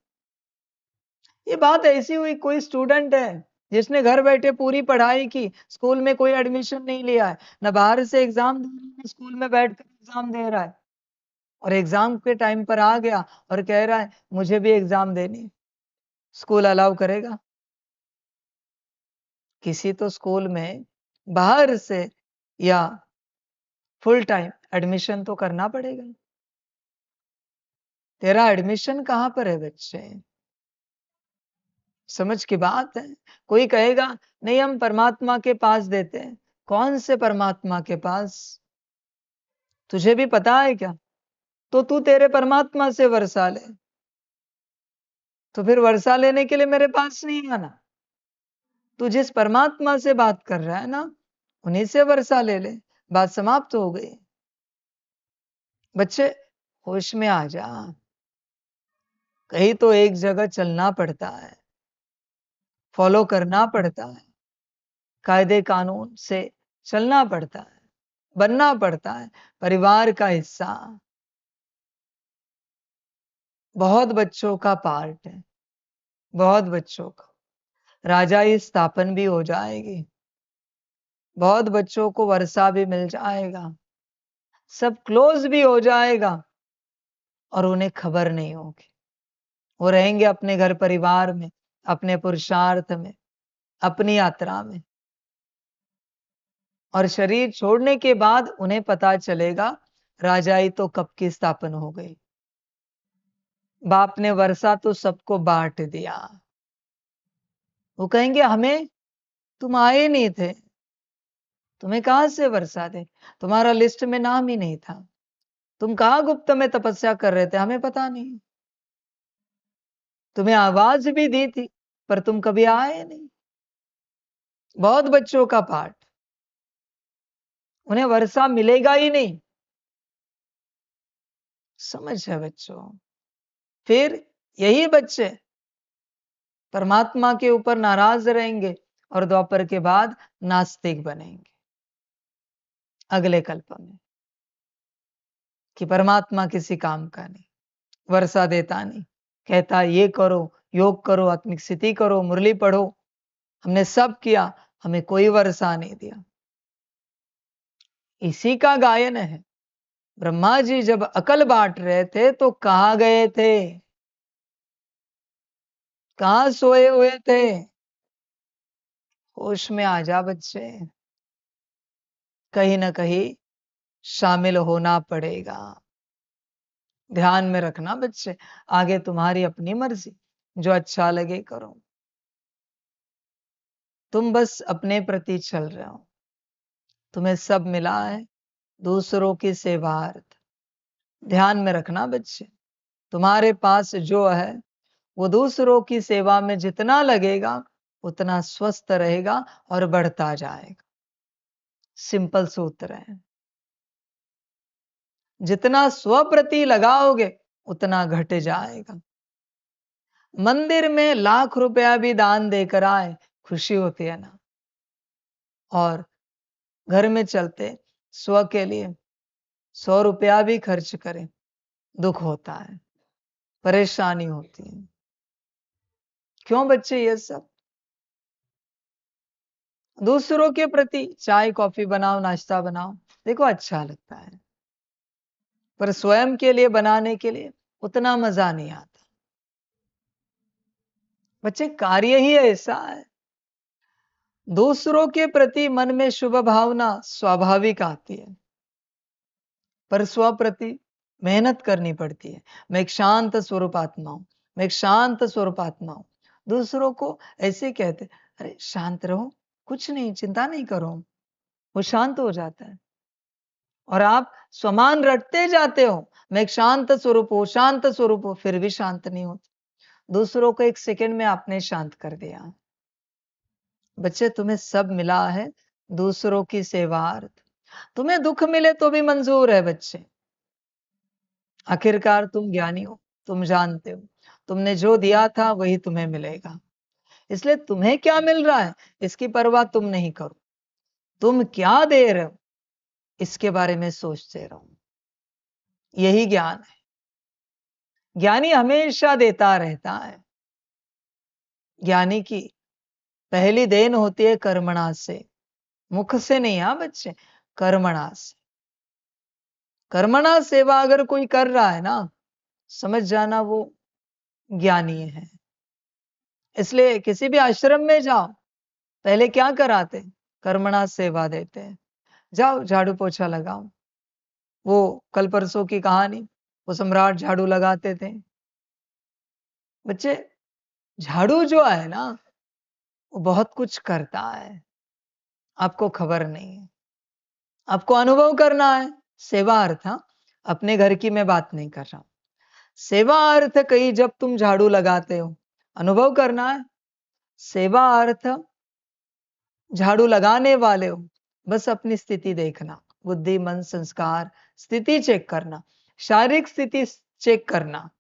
ये बात ऐसी हुई, कोई स्टूडेंट है जिसने घर बैठे पूरी पढ़ाई की, स्कूल में कोई एडमिशन नहीं लिया है, न बाहर से एग्जाम दे रहा है, स्कूल में बैठकर एग्जाम दे रहा है, और एग्जाम के टाइम पर आ गया और कह रहा है मुझे भी एग्जाम देनी है। स्कूल अलाउ करेगा? किसी तो स्कूल में बाहर से या फुल टाइम एडमिशन तो करना पड़ेगा। तेरा एडमिशन कहां पर है बच्चे? समझ की बात है। कोई कहेगा नहीं हम परमात्मा के पास देते हैं। कौन से परमात्मा के पास? तुझे भी पता है क्या? तो तू तेरे परमात्मा से वर्षा ले। तो फिर वर्षा लेने के लिए मेरे पास नहीं आना। तू जिस परमात्मा से बात कर रहा है ना, उन्हीं से वर्षा ले ले। बात समाप्त हो गई। बच्चे होश में आ जा। कहीं तो एक जगह चलना पड़ता है, फॉलो करना पड़ता है, कायदे कानून से चलना पड़ता है, बनना पड़ता है, परिवार का हिस्सा। बहुत बच्चों का पार्ट है, बहुत बच्चों का। राजाई स्थापन भी हो जाएगी, बहुत बच्चों को वर्षा भी मिल जाएगा, सब क्लोज भी हो जाएगा, और उन्हें खबर नहीं होगी। वो रहेंगे अपने घर परिवार में, अपने पुरुषार्थ में, अपनी यात्रा में, और शरीर छोड़ने के बाद उन्हें पता चलेगा राजाई तो कब की स्थापन हो गई। बाप ने वर्षा तो सबको बांट दिया। वो कहेंगे हमें तुम आए नहीं थे, तुम्हें कहां से वर्षा दे? तुम्हारा लिस्ट में नाम ही नहीं था। तुम कहां गुप्त में तपस्या कर रहे थे, हमें पता नहीं। तुम्हें आवाज भी दी थी, पर तुम कभी आए नहीं। बहुत बच्चों का पाठ, उन्हें वर्षा मिलेगा ही नहीं। समझ है बच्चों? फिर यही बच्चे परमात्मा के ऊपर नाराज रहेंगे और द्वापर के बाद नास्तिक बनेंगे अगले कल्प में, कि परमात्मा किसी काम का नहीं, वर्षा देता नहीं, कहता ये करो योग करो, आत्मिक स्थिति करो, मुरली पढ़ो। हमने सब किया, हमें कोई वर्षा नहीं दिया। इसी का गायन है। ब्रह्मा जी जब अकल बांट रहे थे तो कहां गए थे? कहां सोए हुए थे? होश में आ जा बच्चे, कहीं ना कहीं शामिल होना पड़ेगा। ध्यान में रखना बच्चे, आगे तुम्हारी अपनी मर्जी, जो अच्छा लगे करो। तुम बस अपने प्रति चल रहे हो, तुम्हें सब मिला है दूसरों की सेवार्थ। ध्यान में रखना बच्चे, तुम्हारे पास जो है वो दूसरों की सेवा में जितना लगेगा उतना स्वस्थ रहेगा और बढ़ता जाएगा। सिंपल सूत्र है। जितना स्वप्रति लगाओगे उतना घट जाएगा। मंदिर में लाख रुपया भी दान देकर आए, खुशी होती है ना। और घर में चलते स्व के लिए 100 रुपया भी खर्च करें, दुख होता है, परेशानी होती है। क्यों बच्चे? ये सब दूसरों के प्रति चाय कॉफी बनाओ, नाश्ता बनाओ, देखो अच्छा लगता है, पर स्वयं के लिए बनाने के लिए उतना मजा नहीं आता। बच्चे, कार्य ही ऐसा है। दूसरों के प्रति मन में शुभ भावना स्वाभाविक आती है, पर स्व प्रति मेहनत करनी पड़ती है। मैं एक शांत स्वरूप आत्मा हूं, मैं एक शांत स्वरूप आत्मा हूं। दूसरों को ऐसे कहते, अरे शांत रहो, कुछ नहीं, चिंता नहीं करो, वो शांत हो जाता है। और आप स्वमान रटते जाते हो, मैं एक शांत स्वरूप हूं, शांत स्वरूप हूं, फिर भी शांत नहीं होते। दूसरों को एक सेकंड में आपने शांत कर दिया। बच्चे, तुम्हें सब मिला है दूसरों की सेवार्थ। तुम्हें दुख मिले तो भी मंजूर है बच्चे। आखिरकार तुम ज्ञानी हो, तुम जानते हो तुमने जो दिया था वही तुम्हें मिलेगा। इसलिए तुम्हें क्या मिल रहा है इसकी परवाह तुम नहीं करो। तुम क्या दे रहे हो इसके बारे में सोचते रहो। यही ज्ञान है। ज्ञानी हमेशा देता रहता है। ज्ञानी की पहली देन होती है कर्मणा से, मुख से नहीं। हाँ बच्चे, कर्मणा से। कर्मणा सेवा अगर कोई कर रहा है ना, समझ जाना वो ज्ञानी है। इसलिए किसी भी आश्रम में जाओ, पहले क्या कराते? कर्मणा सेवा देते हैं। जाओ झाड़ू पोछा लगाओ। वो कल परसों की कहानी, वो सम्राट झाड़ू लगाते थे। बच्चे, झाड़ू जो है ना वो बहुत कुछ करता है, आपको खबर नहीं है। आपको अनुभव करना है। सेवा अर्थ, हाँ, अपने घर की मैं बात नहीं कर रहा हूं। सेवा अर्थ कहीं जब तुम झाड़ू लगाते हो, अनुभव करना है। सेवा अर्थ झाड़ू लगाने वाले हो, बस अपनी स्थिति देखना, बुद्धि मन संस्कार स्थिति चेक करना, शारीरिक स्थिति चेक करना।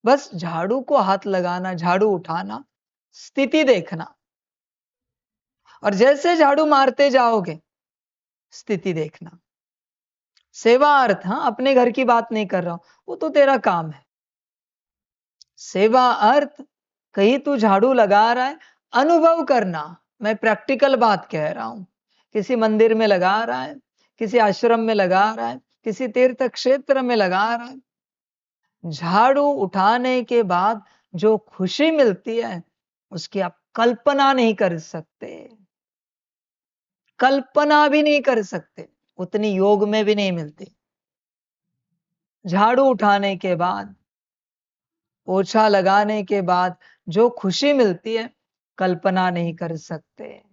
बस झाड़ू को हाथ लगाना, झाड़ू उठाना, स्थिति देखना। और जैसे झाड़ू मारते जाओगे, स्थिति देखना। सेवा अर्थ, हाँ, अपने घर की बात नहीं कर रहा हूं, वो तो तेरा काम है। सेवा अर्थ कहीं तू झाड़ू लगा रहा है, अनुभव करना। मैं प्रैक्टिकल बात कह रहा हूं। किसी मंदिर में लगा रहा है, किसी आश्रम में लगा रहा है, किसी तीर्थ क्षेत्र में लगा रहा है। झाड़ू उठाने के बाद जो खुशी मिलती है उसकी आप कल्पना नहीं कर सकते। कल्पना भी नहीं कर सकते, उतनी योग में भी नहीं मिलती। झाड़ू उठाने के बाद, पोछा लगाने के बाद जो खुशी मिलती है कल्पना नहीं कर सकते।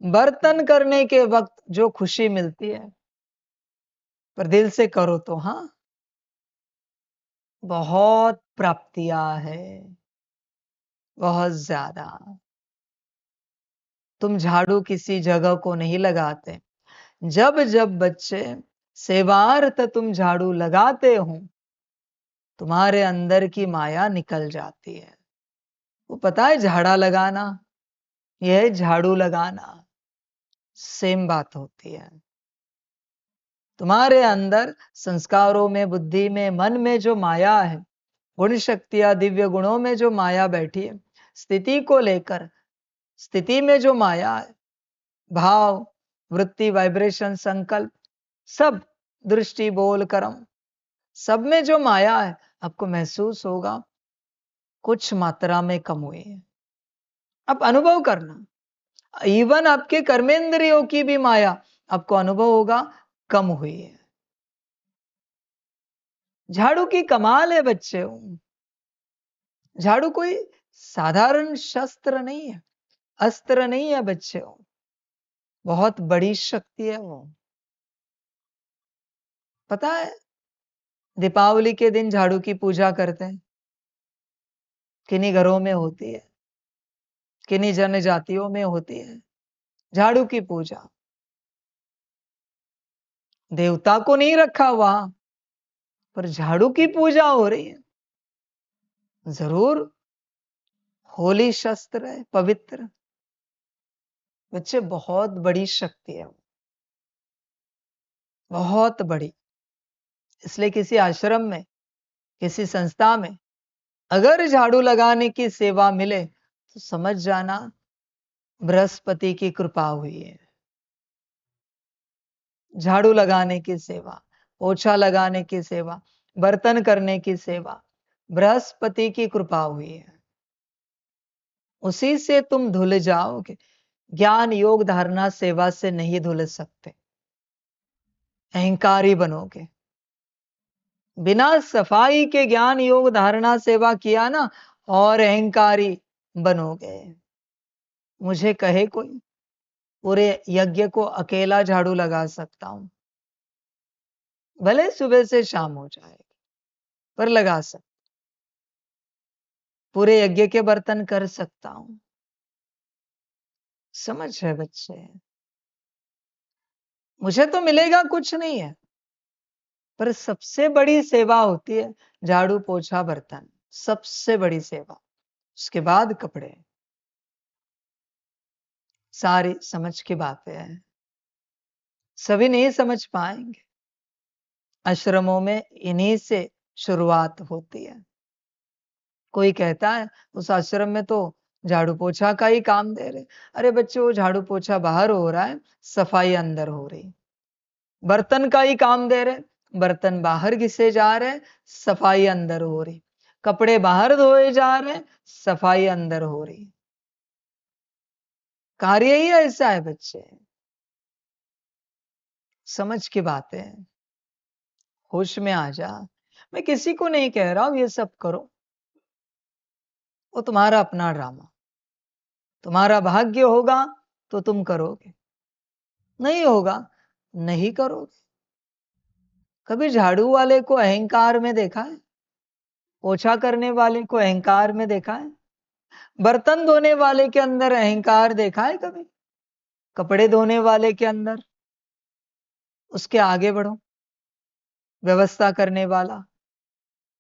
बर्तन करने के वक्त जो खुशी मिलती है, पर दिल से करो तो हाँ, बहुत प्राप्तियां है, बहुत ज्यादा। तुम झाड़ू किसी जगह को नहीं लगाते। जब जब बच्चे सेवार्थ तुम झाड़ू लगाते हो, तुम्हारे अंदर की माया निकल जाती है। वो पता है, झाड़ा लगाना, यह है झाड़ू लगाना, सेम बात होती है। तुम्हारे अंदर संस्कारों में, बुद्धि में, मन में जो माया है गुण शक्तियां दिव्य गुणों में जो माया बैठी है, स्थिति को लेकर, स्थिति में जो माया है, भाव, वृत्ति, वाइब्रेशन, संकल्प, सब, दृष्टि, बोल, कर्म, सब में जो माया है आपको महसूस होगा कुछ मात्रा में कम हुई है। आप अनुभव करना, इवन आपके कर्मेंद्रियों की भी माया आपको अनुभव होगा कम हुई है। झाड़ू की कमाल है बच्चे। झाड़ू कोई साधारण शस्त्र नहीं है, अस्त्र नहीं है बच्चे, बहुत बड़ी शक्ति है वो। पता है दीपावली के दिन झाड़ू की पूजा करते हैं, किन्हीं घरों में होती है, किन्हीं जनजातियों में होती है झाड़ू की पूजा। देवता को नहीं रखा वहां, पर झाड़ू की पूजा हो रही है। जरूर होली शस्त्र है, पवित्र। बच्चे बहुत बड़ी शक्ति है, बहुत बड़ी। इसलिए किसी आश्रम में, किसी संस्था में अगर झाड़ू लगाने की सेवा मिले तो समझ जाना बृहस्पति की कृपा हुई है। झाड़ू लगाने की सेवा, पोछा लगाने की सेवा, बर्तन करने की सेवा, बृहस्पति की कृपा हुई है। उसी से तुम धुल जाओगे। ज्ञान योग धारणा सेवा से नहीं धुल सकते, अहंकारी बनोगे। बिना सफाई के ज्ञान योग धारणा सेवा किया ना, और अहंकारी बनोगे। मुझे कहे कोई, पूरे यज्ञ को अकेला झाड़ू लगा सकता हूं, भले सुबह से शाम हो जाएगी, पर लगा सकता। पूरे यज्ञ के बर्तन कर सकता हूं। समझ है बच्चे? मुझे तो मिलेगा कुछ नहीं है, पर सबसे बड़ी सेवा होती है झाड़ू पोछा बर्तन, सबसे बड़ी सेवा। उसके बाद कपड़े। सारी समझ की बातें हैं, सभी नहीं समझ पाएंगे। आश्रमों में इन्हीं से शुरुआत होती है। कोई कहता है उस आश्रम में तो झाड़ू पोछा का ही काम दे रहे। अरे बच्चे, वो झाड़ू पोछा बाहर हो रहा है, सफाई अंदर हो रही। बर्तन का ही काम दे रहे, बर्तन बाहर घिसे जा रहे, सफाई अंदर हो रही। कपड़े बाहर धोए जा रहे, सफाई अंदर हो रही। कार्य ही ऐसा है बच्चे। समझ की बातें हैं, होश में आ जा। मैं किसी को नहीं कह रहा हूं ये सब करो, वो तुम्हारा अपना ड्रामा। तुम्हारा भाग्य होगा तो तुम करोगे, नहीं होगा नहीं करोगे। कभी झाड़ू वाले को अहंकार में देखा है? पोछा करने वाले को अहंकार में देखा है? बर्तन धोने वाले के अंदर अहंकार देखा है कभी? कपड़े धोने वाले के अंदर? उसके आगे बढ़ो। व्यवस्था करने वाला,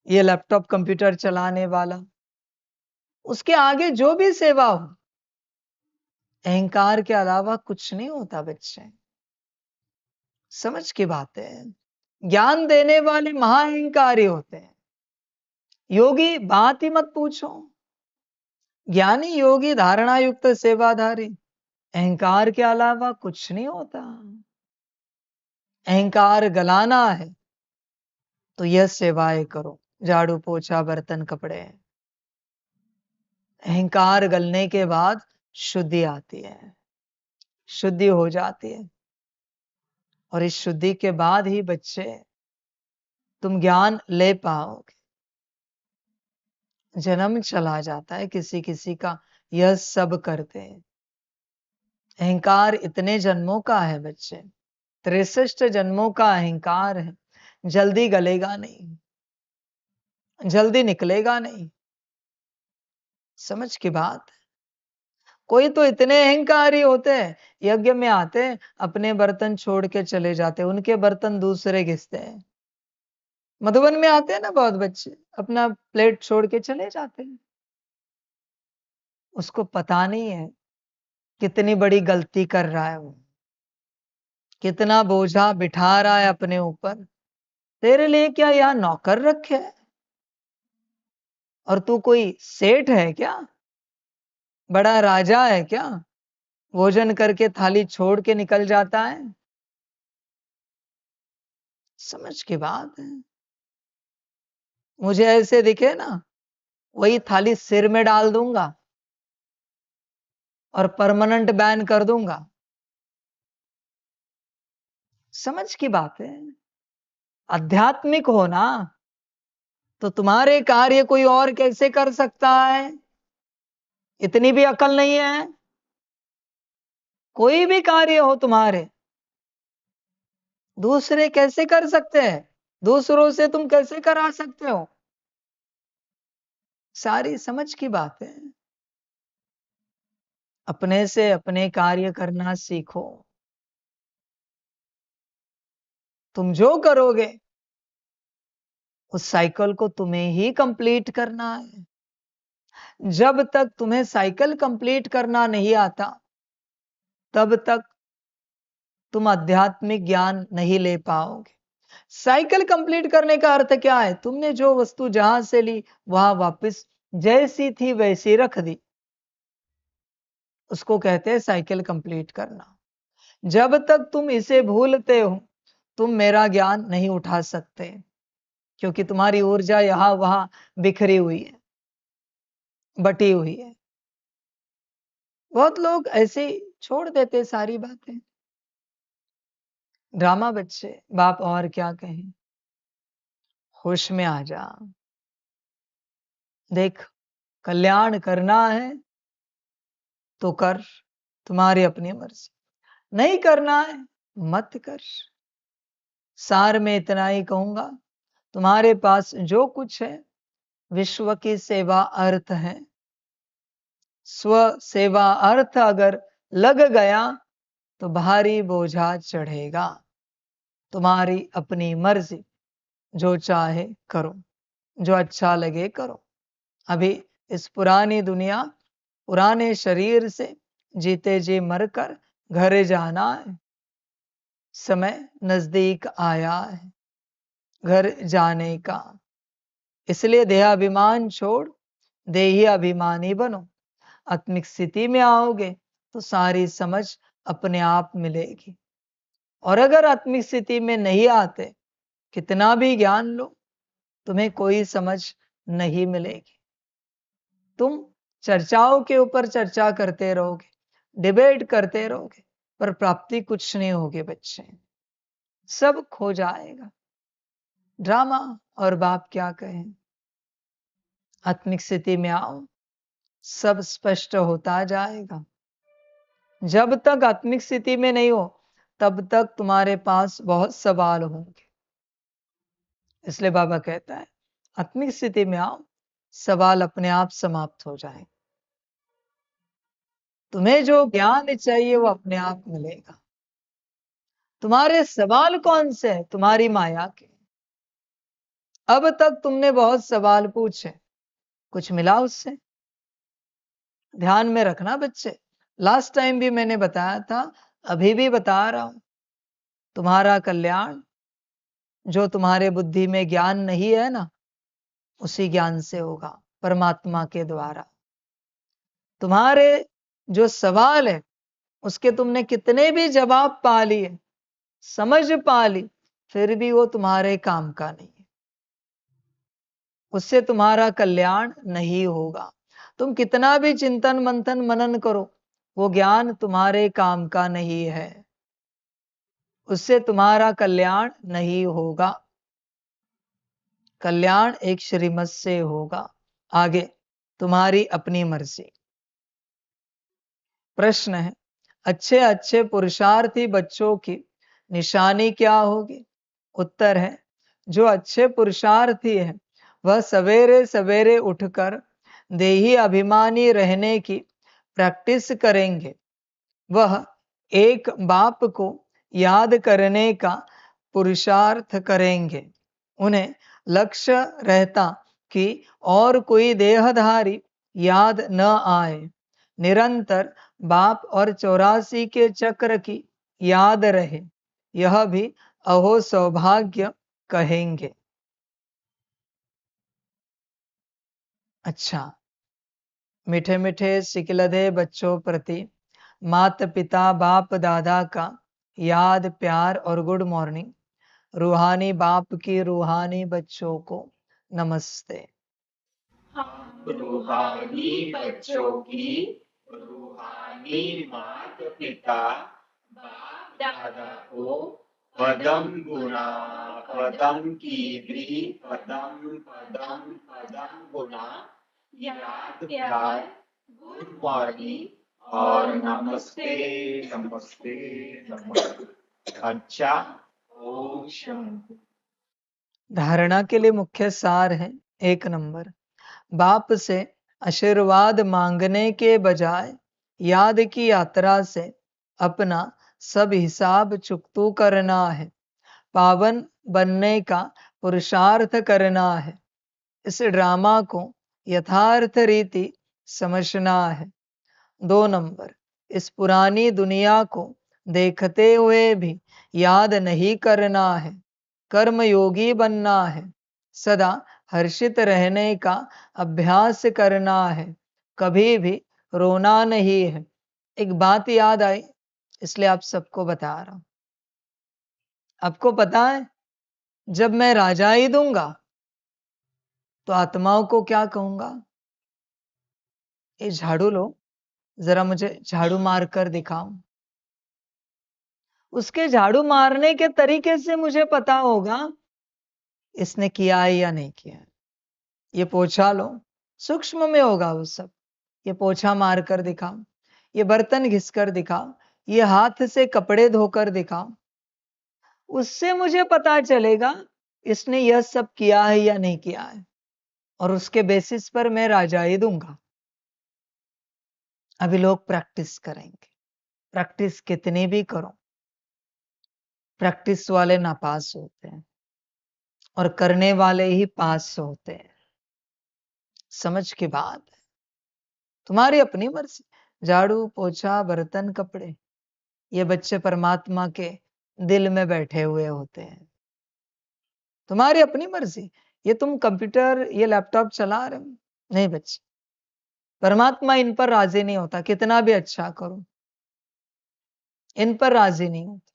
ये लैपटॉप कंप्यूटर चलाने वाला, उसके आगे जो भी सेवा हो, अहंकार के अलावा कुछ नहीं होता बच्चे। समझ की बात है। ज्ञान देने वाले महाअहंकारी होते हैं। योगी बात ही मत पूछो। ज्ञानी योगी धारणा युक्त सेवाधारी, अहंकार के अलावा कुछ नहीं होता। अहंकार गलाना है तो यह सेवाएं करो, झाड़ू पोछा बर्तन कपड़े। अहंकार गलने के बाद शुद्धि आती है, शुद्धि हो जाती है। और इस शुद्धि के बाद ही बच्चे तुम ज्ञान ले पाओगे। जन्म चला जाता है किसी किसी का, यह सब करते हैं। अहंकार इतने जन्मों का है बच्चे, 63 जन्मों का अहंकार है। जल्दी गलेगा नहीं, जल्दी निकलेगा नहीं। समझ की बात। कोई तो इतने अहंकारी होते हैं, यज्ञ में आते हैं, अपने बर्तन छोड़ के चले जाते हैं, उनके बर्तन दूसरे घिसते हैं। मधुबन में आते हैं ना बहुत बच्चे, अपना प्लेट छोड़ के चले जाते हैं। उसको पता नहीं है कितनी बड़ी गलती कर रहा है वो, कितना बोझा बिठा रहा है अपने ऊपर। तेरे लिए क्या यहाँ नौकर रखे हैं? और तू कोई सेठ है क्या? बड़ा राजा है क्या? भोजन करके थाली छोड़ के निकल जाता है। समझ की बात है। मुझे ऐसे दिखे ना, वही थाली सिर में डाल दूंगा और परमानेंट बैन कर दूंगा। समझ की बात है। आध्यात्मिक हो ना, तो तुम्हारे कार्य कोई और कैसे कर सकता है? इतनी भी अकल नहीं है? कोई भी कार्य हो तुम्हारे, दूसरे कैसे कर सकते हैं? दूसरों से तुम कैसे करा सकते हो? सारी समझ की बात है। अपने से अपने कार्य करना सीखो। तुम जो करोगे उस साइकिल को तुम्हें ही कंप्लीट करना है। जब तक तुम्हें साइकिल कंप्लीट करना नहीं आता, तब तक तुम आध्यात्मिक ज्ञान नहीं ले पाओगे। साइकिल कंप्लीट करने का अर्थ क्या है? तुमने जो वस्तु जहां से ली वहां वापस जैसी थी वैसी रख दी, उसको कहते हैं साइकिल कंप्लीट करना। जब तक तुम इसे भूलते हो, तुम मेरा ज्ञान नहीं उठा सकते, क्योंकि तुम्हारी ऊर्जा यहां वहां बिखरी हुई है, बटी हुई है। बहुत लोग ऐसे ही छोड़ देते सारी बातें। ड्रामा बच्चे, बाप और क्या कहें। होश में आ जा। देख, कल्याण करना है तो कर, तुम्हारी अपनी मर्जी। नहीं करना है मत कर। सार में इतना ही कहूंगा, तुम्हारे पास जो कुछ है विश्व की सेवा अर्थ है। स्व सेवा अर्थ अगर लग गया तो भारी बोझा चढ़ेगा। तुम्हारी अपनी मर्जी, जो चाहे करो, जो अच्छा लगे करो। अभी इस पुरानी दुनिया, पुराने शरीर से जीते जी मरकर घर जाना है। समय नजदीक आया है घर जाने का। इसलिए देहाभिमान छोड़ देही अभिमानी बनो। आत्मिक स्थिति में आओगे तो सारी समझ अपने आप मिलेगी। और अगर आत्मिक स्थिति में नहीं आते, कितना भी ज्ञान लो, तुम्हें कोई समझ नहीं मिलेगी। तुम चर्चाओं के ऊपर चर्चा करते रहोगे, डिबेट करते रहोगे, पर प्राप्ति कुछ नहीं होगी बच्चे। सब खो जाएगा। ड्रामा और बाप क्या कहें। आत्मिक स्थिति में आओ, सब स्पष्ट होता जाएगा। जब तक आत्मिक स्थिति में नहीं हो, तब तक तुम्हारे पास बहुत सवाल होंगे। इसलिए बाबा कहता है, आत्मिक स्थिति में आओ, सवाल अपने आप समाप्त हो जाए। तुम्हें जो ज्ञान चाहिए वो अपने आप मिलेगा। तुम्हारे सवाल कौन से है? तुम्हारी माया के। अब तक तुमने बहुत सवाल पूछे, कुछ मिला उससे? ध्यान में रखना बच्चे, लास्ट टाइम भी मैंने बताया था, अभी भी बता रहा हूं। तुम्हारा कल्याण जो तुम्हारे बुद्धि में ज्ञान नहीं है ना, उसी ज्ञान से होगा, परमात्मा के द्वारा। तुम्हारे जो सवाल है उसके तुमने कितने भी जवाब पा लिए, समझ पा ली, फिर भी वो तुम्हारे काम का नहीं है। उससे तुम्हारा कल्याण नहीं होगा। तुम कितना भी चिंतन मंथन मनन करो, वो ज्ञान तुम्हारे काम का नहीं है। उससे तुम्हारा कल्याण नहीं होगा। कल्याण एक श्रीमत से होगा। आगे तुम्हारी अपनी मर्जी। प्रश्न है, अच्छे अच्छे पुरुषार्थी बच्चों की निशानी क्या होगी? उत्तर है, जो अच्छे पुरुषार्थी है वह सवेरे सवेरे उठकर देही अभिमानी रहने की प्रैक्टिस करेंगे। वह एक बाप को याद करने का पुरुषार्थ करेंगे। उन्हें लक्ष्य रहता कि और कोई देहधारी याद न आए। निरंतर बाप और 84 के चक्र की याद रहे। यह भी अहो सौभाग्य कहेंगे। अच्छा, मीठे मीठे सिकलधे बच्चों प्रति माता पिता बाप दादा का याद प्यार और गुड मॉर्निंग। रूहानी बाप की रूहानी बच्चों को नमस्ते। रूहानी बच्चों की रूहानी माता पिता बाप दादा को पदम गुणा पदम कीर्ति पदम पदम पदम गुणा याद प्यार गुड मॉर्निंग और नमस्ते नमस्ते नमस्ते। अच्छा, ओम शांति। धारणा के लिए मुख्य सार है। 1 नंबर, बाप से आशीर्वाद मांगने के बजाय याद की यात्रा से अपना सब हिसाब चुकतू करना है। पावन बनने का पुरुषार्थ करना है। इस ड्रामा को यथार्थ रीति समझना है। 2 नंबर, इस पुरानी दुनिया को देखते हुए भी याद नहीं करना है। कर्मयोगी बनना है। सदा हर्षित रहने का अभ्यास करना है। कभी भी रोना नहीं है। एक बात याद आई, इसलिए आप सबको बता रहा हूं। आपको पता है, जब मैं राजाई दूंगा तो आत्माओं को क्या कहूंगा? ये झाड़ू लो, जरा मुझे झाड़ू मार कर दिखाओ। उसके झाड़ू मारने के तरीके से मुझे पता होगा इसने किया है या नहीं किया है। ये पोछा लो, सूक्ष्म में होगा वो सब। ये पोछा मार कर दिखाओ, ये बर्तन घिस कर दिखाओ, ये हाथ से कपड़े धोकर दिखाओ। उससे मुझे पता चलेगा इसने यह सब किया है या नहीं किया है, और उसके बेसिस पर मैं राजाई दूंगा। अभी लोग प्रैक्टिस करेंगे। प्रैक्टिस कितनी भी करो, प्रैक्टिस वाले नापास होते हैं और करने वाले ही पास होते हैं। समझ की बात है। तुम्हारी अपनी मर्जी। झाड़ू पोछा बर्तन कपड़े, ये बच्चे परमात्मा के दिल में बैठे हुए होते हैं। तुम्हारी अपनी मर्जी। ये तुम कंप्यूटर ये लैपटॉप चला रहे हो, नहीं बच्चे, परमात्मा इन पर राजी नहीं होता। कितना भी अच्छा करो, इन पर राजी नहीं होता।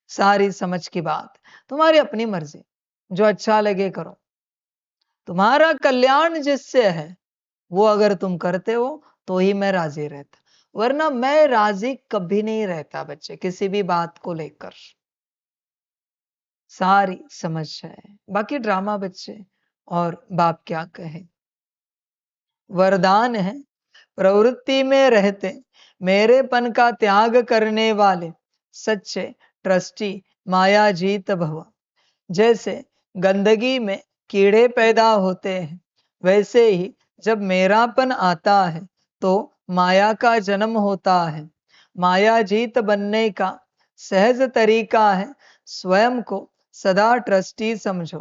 सारी समझ की बात। तुम्हारी अपनी मर्जी, जो अच्छा लगे करो। तुम्हारा कल्याण जिससे है वो अगर तुम करते हो तो ही मैं राजी रहता, वरना मैं राजी कभी नहीं रहता बच्चे, किसी भी बात को लेकर। सारी समझ है। बाकी ड्रामा बच्चे और बाप क्या कहे। वरदान है, प्रवृत्ति में रहते मेरेपन का त्याग करने वाले सच्चे ट्रस्टी माया जीत भव। जैसे गंदगी में कीड़े पैदा होते हैं, वैसे ही जब मेरापन आता है तो माया का जन्म होता है। माया जीत बनने का सहज तरीका है, स्वयं को सदा ट्रस्टी समझो।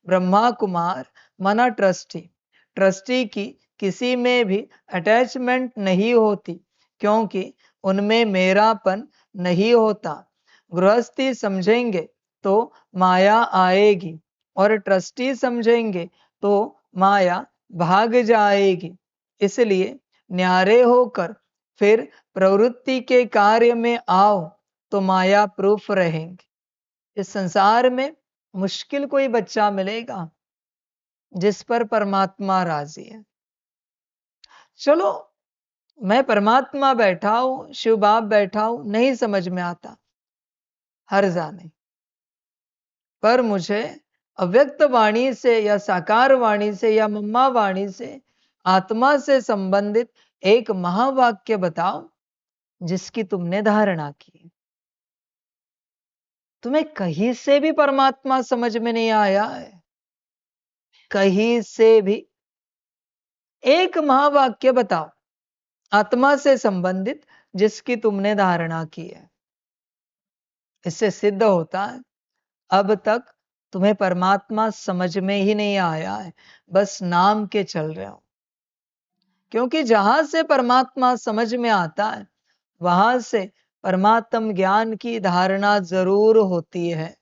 ब्रह्मा कुमार मना ट्रस्टी। ट्रस्टी की किसी में भी अटैचमेंट नहीं होती, क्योंकि उनमें मेरापन नहीं होता। गृहस्थी समझेंगे तो माया आएगी, और ट्रस्टी समझेंगे तो माया भाग जाएगी। इसलिए न्यारे होकर फिर प्रवृत्ति के कार्य में आओ तो माया प्रूफ रहेंगे। इस संसार में मुश्किल कोई बच्चा मिलेगा जिस पर परमात्मा राजी है। चलो, मैं परमात्मा बैठा हूं, शिव बाप बैठा हूं, नहीं समझ में आता, हर्जा नहीं। पर मुझे अव्यक्त वाणी से या साकार वाणी से या मम्मा वाणी से आत्मा से संबंधित एक महावाक्य बताओ जिसकी तुमने धारणा की। तुम्हें कहीं से भी परमात्मा समझ में नहीं आया है, कहीं से भी। एक महावाक्य बताओ आत्मा से संबंधित जिसकी तुमने धारणा की है। इससे सिद्ध होता है अब तक तुम्हें परमात्मा समझ में ही नहीं आया है, बस नाम के चल रहे हो। क्योंकि जहां से परमात्मा समझ में आता है वहां से परमात्म ज्ञान की धारणा जरूर होती है।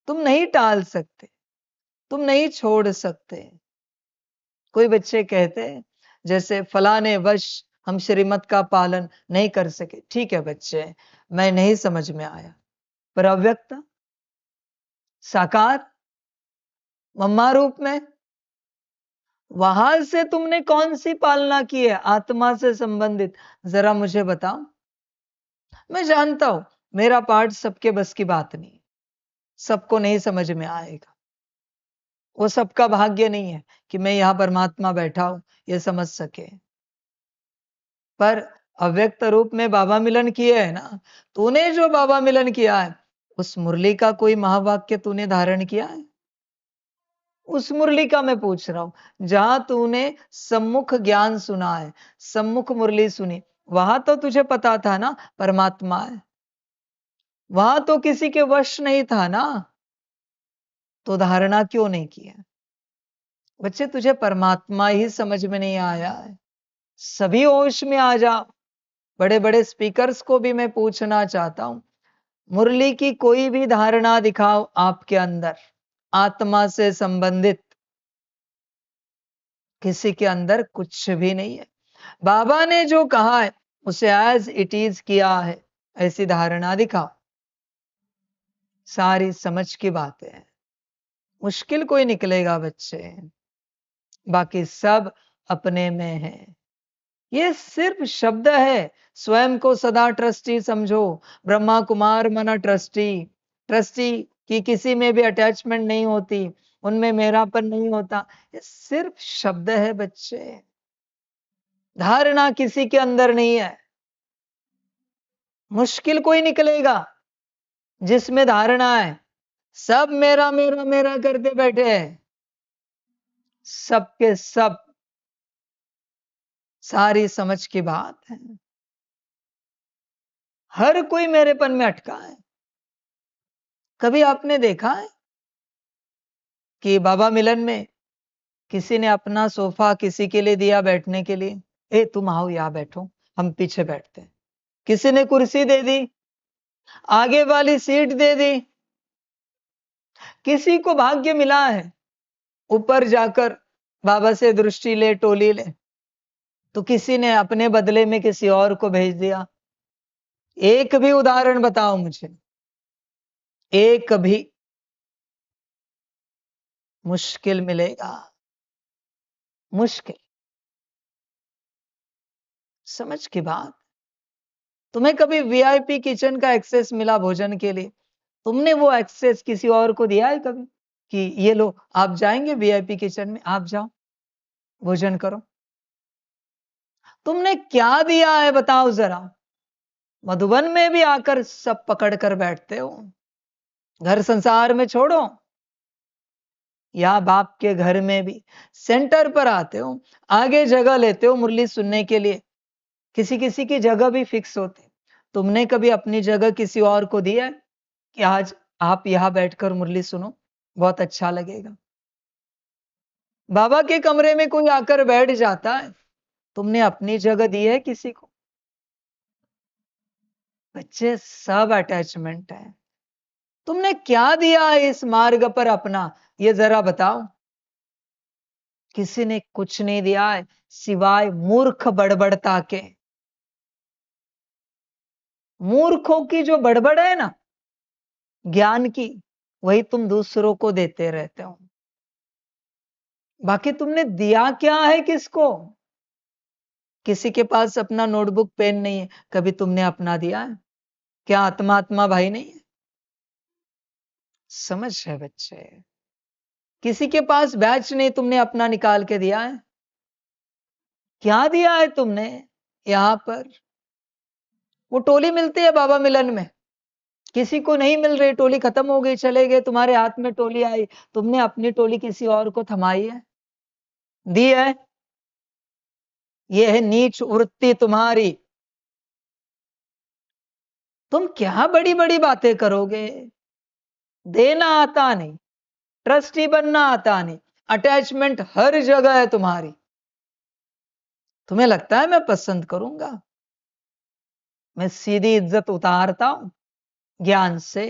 तुम नहीं टाल सकते, तुम नहीं छोड़ सकते। कोई बच्चे कहते हैं जैसे फलाने वश हम श्रीमत का पालन नहीं कर सके। ठीक है बच्चे, मैं नहीं समझ में आया, पर अव्यक्त साकार मम्मा रूप में वहां से तुमने कौन सी पालना की है आत्मा से संबंधित, जरा मुझे बताओ। मैं जानता हूं मेरा पाठ सबके बस की बात नहीं, सबको नहीं समझ में आएगा, वो सबका भाग्य नहीं है कि मैं यहां परमात्मा बैठा हूं ये समझ सके। पर अव्यक्त रूप में बाबा मिलन किए है ना, तूने जो बाबा मिलन किया है उस मुरली का कोई महावाक्य तूने धारण किया है? उस मुरली का मैं पूछ रहा हूं, जहां तूने सम्मुख ज्ञान सुना है, सम्मुख मुरली सुनी, वहां तो तुझे पता था ना परमात्मा है, वहां तो किसी के वश नहीं था ना, तो धारणा क्यों नहीं किया? बच्चे तुझे परमात्मा ही समझ में नहीं आया है, सभी होश में आ जा। बड़े बड़े स्पीकर्स को भी मैं पूछना चाहता हूं, मुरली की कोई भी धारणा दिखाओ आपके अंदर आत्मा से संबंधित, किसी के अंदर कुछ भी नहीं है। बाबा ने जो कहा है उसे एज इट इज किया है, ऐसी धारणा दिखाओ। सारी समझ की बातें हैं, मुश्किल कोई निकलेगा बच्चे, बाकी सब अपने में है। ये सिर्फ शब्द है, स्वयं को सदा ट्रस्टी समझो। ब्रह्मा कुमार मना ट्रस्टी, ट्रस्टी की किसी में भी अटैचमेंट नहीं होती, उनमें मेरापन नहीं होता, ये सिर्फ शब्द है बच्चे, धारणा किसी के अंदर नहीं है। मुश्किल कोई निकलेगा जिसमें धारणा है, सब मेरा मेरा मेरा करते बैठे हैं, सबके सब, सारी समझ की बात है। हर कोई मेरेपन में अटका है। कभी आपने देखा है कि बाबा मिलन में किसी ने अपना सोफा किसी के लिए दिया बैठने के लिए, ए तुम आओ यहां बैठो, हम पीछे बैठते हैं। किसी ने कुर्सी दे दी, आगे वाली सीट दे दी। किसी को भाग्य मिला है ऊपर जाकर बाबा से दृष्टि ले, टोली ले, तो किसी ने अपने बदले में किसी और को भेज दिया। एक भी उदाहरण बताओ मुझे, एक भी। मुश्किल मिलेगा, मुश्किल। समझ की बात। तुम्हें कभी वीआईपी किचन का एक्सेस मिला भोजन के लिए, तुमने वो एक्सेस किसी और को दिया है कभी कि ये लो आप जाएंगे वीआईपी किचन में, आप जाओ भोजन करो? तुमने क्या दिया है बताओ जरा। मधुबन में भी आकर सब पकड़ कर बैठते हो, घर संसार में छोड़ो, या बाप के घर में भी सेंटर पर आते हो, आगे जगह लेते हो मुरली सुनने के लिए, किसी किसी की जगह भी फिक्स होती। तुमने कभी अपनी जगह किसी और को दिया है कि आज आप यहां बैठकर मुरली सुनो, बहुत अच्छा लगेगा? बाबा के कमरे में कोई आकर बैठ जाता है, तुमने अपनी जगह दी है किसी को? बच्चे सब अटैचमेंट है। तुमने क्या दिया है इस मार्ग पर अपना, ये जरा बताओ। किसी ने कुछ नहीं दिया है सिवाय मूर्ख बड़बड़ता के। मूर्खों की जो बड़बड़ है ना ज्ञान की, वही तुम दूसरों को देते रहते हो। बाकी तुमने दिया क्या है किसको? किसी के पास अपना नोटबुक पेन नहीं है, कभी तुमने अपना दिया है क्या? आत्मा आत्मा भाई नहीं है? समझ है बच्चे। किसी के पास बैच नहीं, तुमने अपना निकाल के दिया है? क्या दिया है तुमने? यहां पर वो टोली मिलती है बाबा मिलन में, किसी को नहीं मिल रही, टोली खत्म हो गई, चले गए, तुम्हारे हाथ में टोली आई, तुमने अपनी टोली किसी और को थमाई है, दी है? ये है नीच वृत्ति तुम्हारी। तुम क्या बड़ी बड़ी बातें करोगे? देना आता नहीं, ट्रस्टी बनना आता नहीं, अटैचमेंट हर जगह है तुम्हारी। तुम्हें लगता है मैं पसंद करूंगा? मैं सीधी इज्जत उतारता हूं ज्ञान से,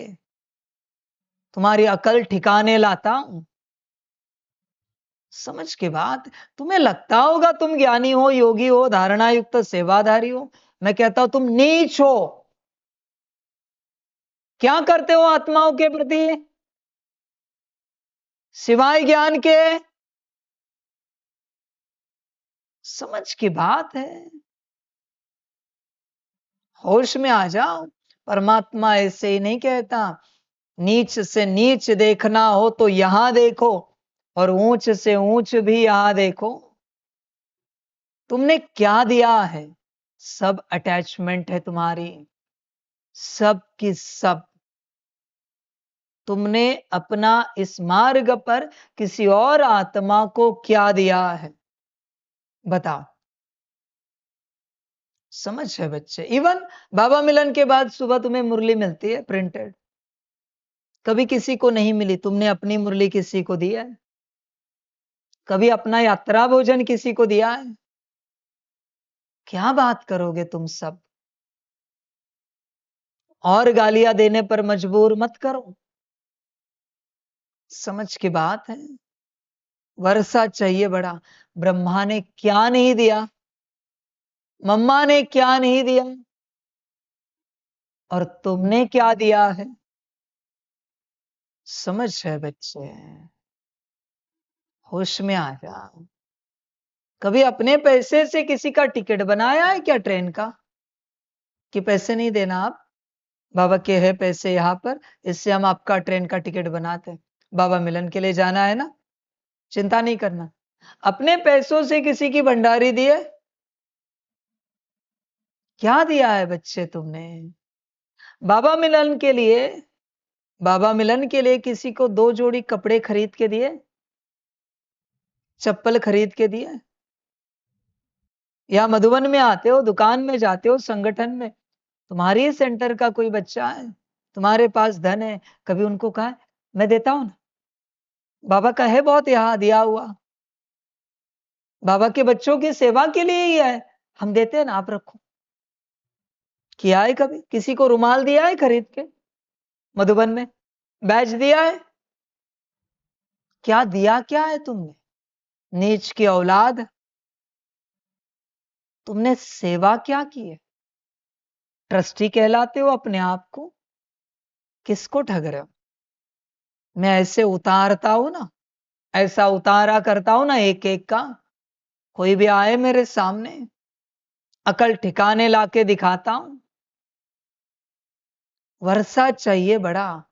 तुम्हारी अकल ठिकाने लाता हूं। समझ के बात। तुम्हें लगता होगा तुम ज्ञानी हो, योगी हो, धारणा युक्त सेवाधारी हो। मैं कहता हूं तुम नीच हो। क्या करते हो आत्माओं के प्रति सिवाय ज्ञान के? समझ की बात है। होश में आ जाओ। परमात्मा ऐसे ही नहीं कहता, नीच से नीच देखना हो तो यहां देखो, और ऊंच से ऊंच भी यहां देखो। तुमने क्या दिया है? सब अटैचमेंट है तुम्हारी, सब की सब। तुमने अपना इस मार्ग पर किसी और आत्मा को क्या दिया है? बताओ। समझ है बच्चे? इवन बाबा मिलन के बाद सुबह तुम्हें मुरली मिलती है प्रिंटेड, कभी किसी को नहीं मिली। तुमने अपनी मुरली किसी को दिया है? कभी अपना यात्रा भोजन किसी को दिया है? क्या बात करोगे तुम सब? और गालियां देने पर मजबूर मत करो। समझ की बात है। वर्षा चाहिए बड़ा। ब्रह्मा ने क्या नहीं दिया, मम्मा ने क्या नहीं दिया, और तुमने क्या दिया है? समझ है बच्चे? होश में आ जाओ। कभी अपने पैसे से किसी का टिकट बनाया है क्या ट्रेन का? कि पैसे नहीं देना आप, बाबा के है पैसे यहां पर, इससे हम आपका ट्रेन का टिकट बनाते हैं, बाबा मिलन के लिए जाना है ना, चिंता नहीं करना। अपने पैसों से किसी की भंडारी दी है? क्या दिया है बच्चे तुमने? बाबा मिलन के लिए, बाबा मिलन के लिए किसी को 2 जोड़ी कपड़े खरीद के दिए, चप्पल खरीद के दिए? या मधुबन में आते हो, दुकान में जाते हो, संगठन में तुम्हारी सेंटर का कोई बच्चा है, तुम्हारे पास धन है, कभी उनको कहा है, मैं देता हूं ना, बाबा का है बहुत यहां दिया हुआ, बाबा के बच्चों की सेवा के लिए ही है, हम देते हैं ना, आप रखो। किया है कभी? किसी को रुमाल दिया है खरीद के मधुबन में? बैच दिया है? क्या दिया क्या है तुमने? नीच की औलाद, तुमने सेवा क्या की है? ट्रस्टी कहलाते हो अपने आप को? किसको ठग रहे हो? मैं ऐसे उतारता हूं ना, ऐसा उतारा करता हूं ना एक एक का, कोई भी आए मेरे सामने, अकल ठिकाने लाके दिखाता हूं। वर्षा चाहिए बड़ा।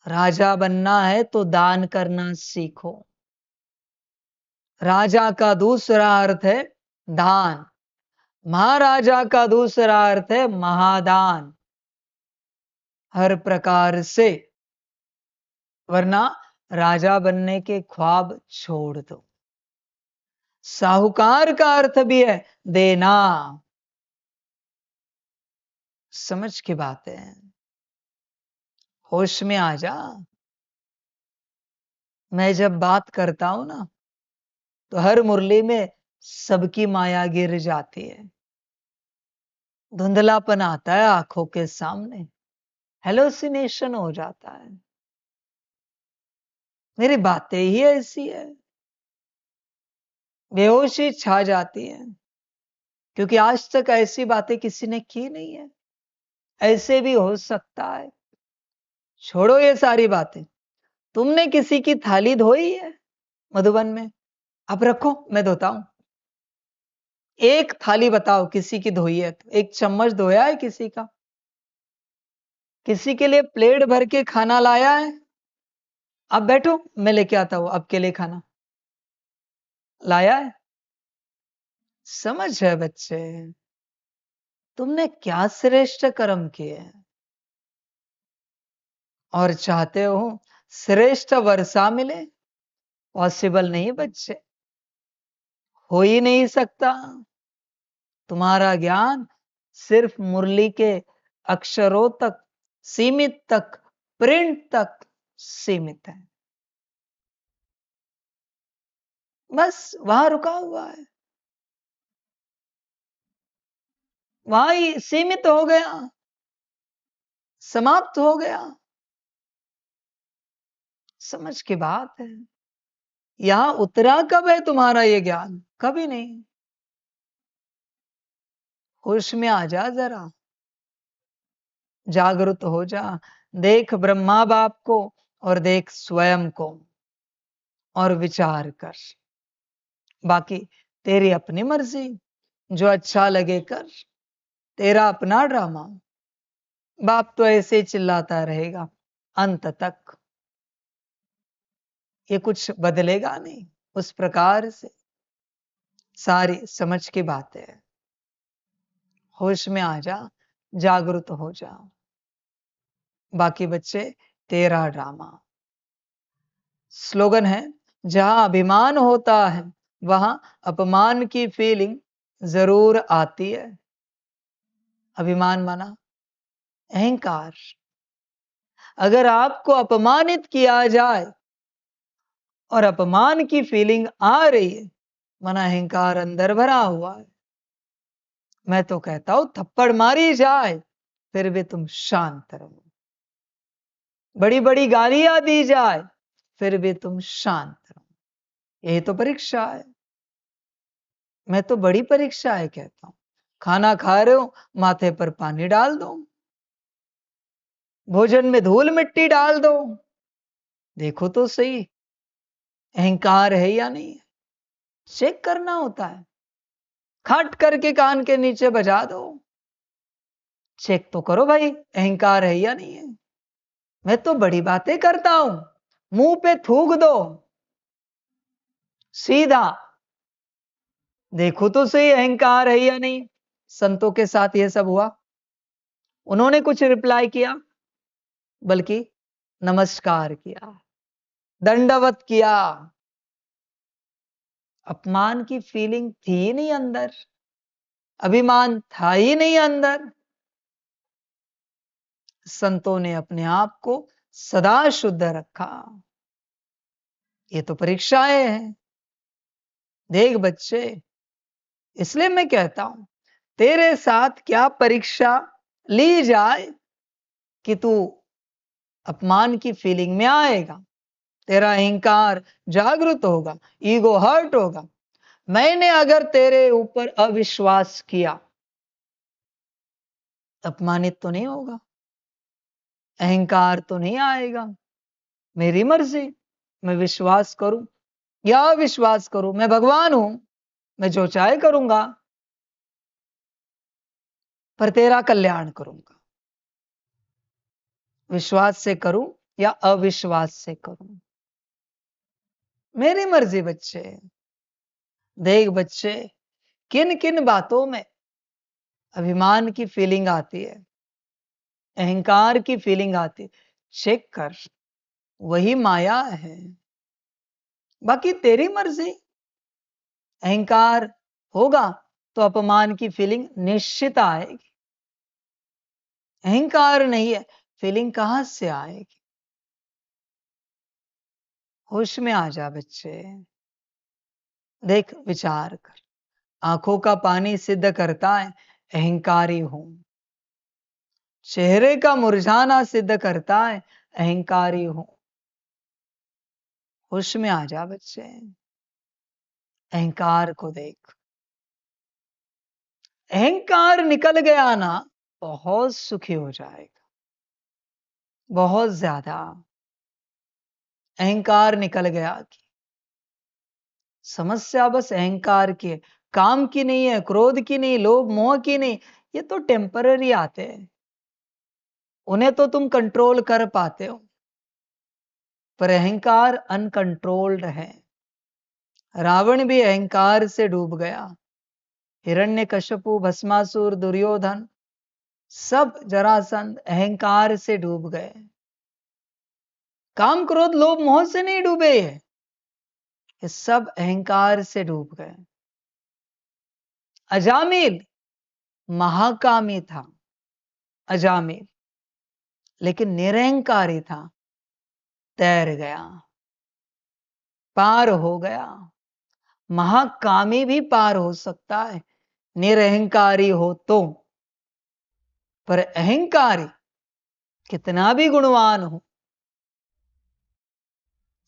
राजा बनना है तो दान करना सीखो। राजा का दूसरा अर्थ है दान, महाराजा का दूसरा अर्थ है महादान। हर प्रकार से, वरना राजा बनने के ख्वाब छोड़ दो। साहूकार का अर्थ भी है देना। समझ की बात है। होश में आ जा। मैं जब बात करता हूं ना, तो हर मुरली में सबकी माया गिर जाती है, धुंधलापन आता है आंखों के सामने, हेलोसिनेशन हो जाता है। मेरी बातें ही ऐसी है, बेहोशी छा जाती है, क्योंकि आज तक ऐसी बातें किसी ने की नहीं है। ऐसे भी हो सकता है। छोड़ो ये सारी बातें। तुमने किसी की थाली धोई है मधुबन में? आप रखो, मैं धोता हूं। एक थाली बताओ किसी की धोई है तो? एक चम्मच धोया है किसी का? किसी के लिए प्लेट भर के खाना लाया है? आप बैठो, मैं लेके आता हूं आपके लिए खाना। लाया है? समझ है बच्चे? तुमने क्या श्रेष्ठ कर्म किए हैं, और चाहते हो श्रेष्ठ वर्षा मिले? पॉसिबल नहीं बच्चे, हो ही नहीं सकता। तुम्हारा ज्ञान सिर्फ मुरली के अक्षरों तक सीमित, तक प्रिंट तक सीमित है, बस वहां रुका हुआ है, वहां ही सीमित हो गया, समाप्त हो गया। समझ की बात है। यहां उतरा कब है तुम्हारा ये ज्ञान? कभी नहीं। होश में आ जा जरा, जागृत हो जा, देख ब्रह्मा बाप को और देख स्वयं को और विचार कर। बाकी तेरी अपनी मर्जी, जो अच्छा लगे कर, तेरा अपना ड्रामा। बाप तो ऐसे चिल्लाता रहेगा अंत तक, ये कुछ बदलेगा नहीं। उस प्रकार से सारी समझ की बातें है। होश में आ जा, जागृत हो जा। बाकी बच्चे तेरा ड्रामा। स्लोगन है, जहां अभिमान होता है वहां अपमान की फीलिंग जरूर आती है। अभिमान माना अहंकार। अगर आपको अपमानित किया जाए और अपमान की फीलिंग आ रही है, माना अहंकार अंदर भरा हुआ है। मैं तो कहता हूं थप्पड़ मारी जाए फिर भी तुम शांत रहो, बड़ी बड़ी गालियां दी जाए फिर भी तुम शांत रहो। यही तो परीक्षा है। मैं तो बड़ी परीक्षा है कहता हूं। खाना खा रहे हो, माथे पर पानी डाल दो, भोजन में धूल मिट्टी डाल दो, देखो तो सही अहंकार है या नहीं है। चेक करना होता है। खट करके कान के नीचे बजा दो, चेक तो करो भाई अहंकार है या नहीं है। मैं तो बड़ी बातें करता हूं, मुंह पे थूक दो सीधा, देखो तो सही अहंकार है या नहीं। संतों के साथ यह सब हुआ? उन्होंने कुछ रिप्लाई किया, बल्कि नमस्कार किया, दंडवत किया। अपमान की फीलिंग थी ही नहीं अंदर, अभिमान था ही नहीं अंदर। संतों ने अपने आप को सदा शुद्ध रखा। ये तो परीक्षाएं हैं। देख बच्चे, इसलिए मैं कहता हूं तेरे साथ क्या परीक्षा ली जाए कि तू अपमान की फीलिंग में आएगा, तेरा अहंकार जागृत होगा, ईगो हर्ट होगा। मैंने अगर तेरे ऊपर अविश्वास किया, अपमानित तो नहीं होगा, अहंकार तो नहीं आएगा। मेरी मर्जी, मैं विश्वास करूं या अविश्वास करूं, मैं भगवान हूं, मैं जो चाहे करूंगा, पर तेरा कल्याण करूंगा। विश्वास से करूं या अविश्वास से करूं, मेरी मर्जी बच्चे। देख बच्चे, किन किन बातों में अभिमान की फीलिंग आती है, अहंकार की फीलिंग आती है, चेक कर, वही माया है। बाकी तेरी मर्जी। अहंकार होगा तो अपमान की फीलिंग निश्चित आएगी। अहंकार नहीं है, फीलिंग कहां से आएगी? होश में आ जा बच्चे। देख विचार कर, आंखों का पानी सिद्ध करता है अहंकारी हूं, चेहरे का मुरझाना सिद्ध करता है अहंकारी हूं। होश में आ जा बच्चे, अहंकार को देख। अहंकार निकल गया ना, बहुत सुखी हो जाएगा, बहुत ज्यादा। अहंकार निकल गया कि समस्या बस अहंकार की है, काम की नहीं है, क्रोध की नहीं, लोभ मोह की नहीं। ये तो टेम्पररी आते हैं, उन्हें तो तुम कंट्रोल कर पाते हो, पर अहंकार अनकंट्रोल्ड है। रावण भी अहंकार से डूब गया, हिरण्यकश्यपु, भस्मासुर, दुर्योधन, सब जरासंध अहंकार से डूब गए। काम क्रोध लोभ मोह से नहीं डूबे, ये सब अहंकार से डूब गए। अजामिल महाकामी था, अजामिल, लेकिन निरहंकारी था, तैर गया, पार हो गया। महाकामी भी पार हो सकता है निरहंकारी हो तो, पर अहंकारी कितना भी गुणवान हो,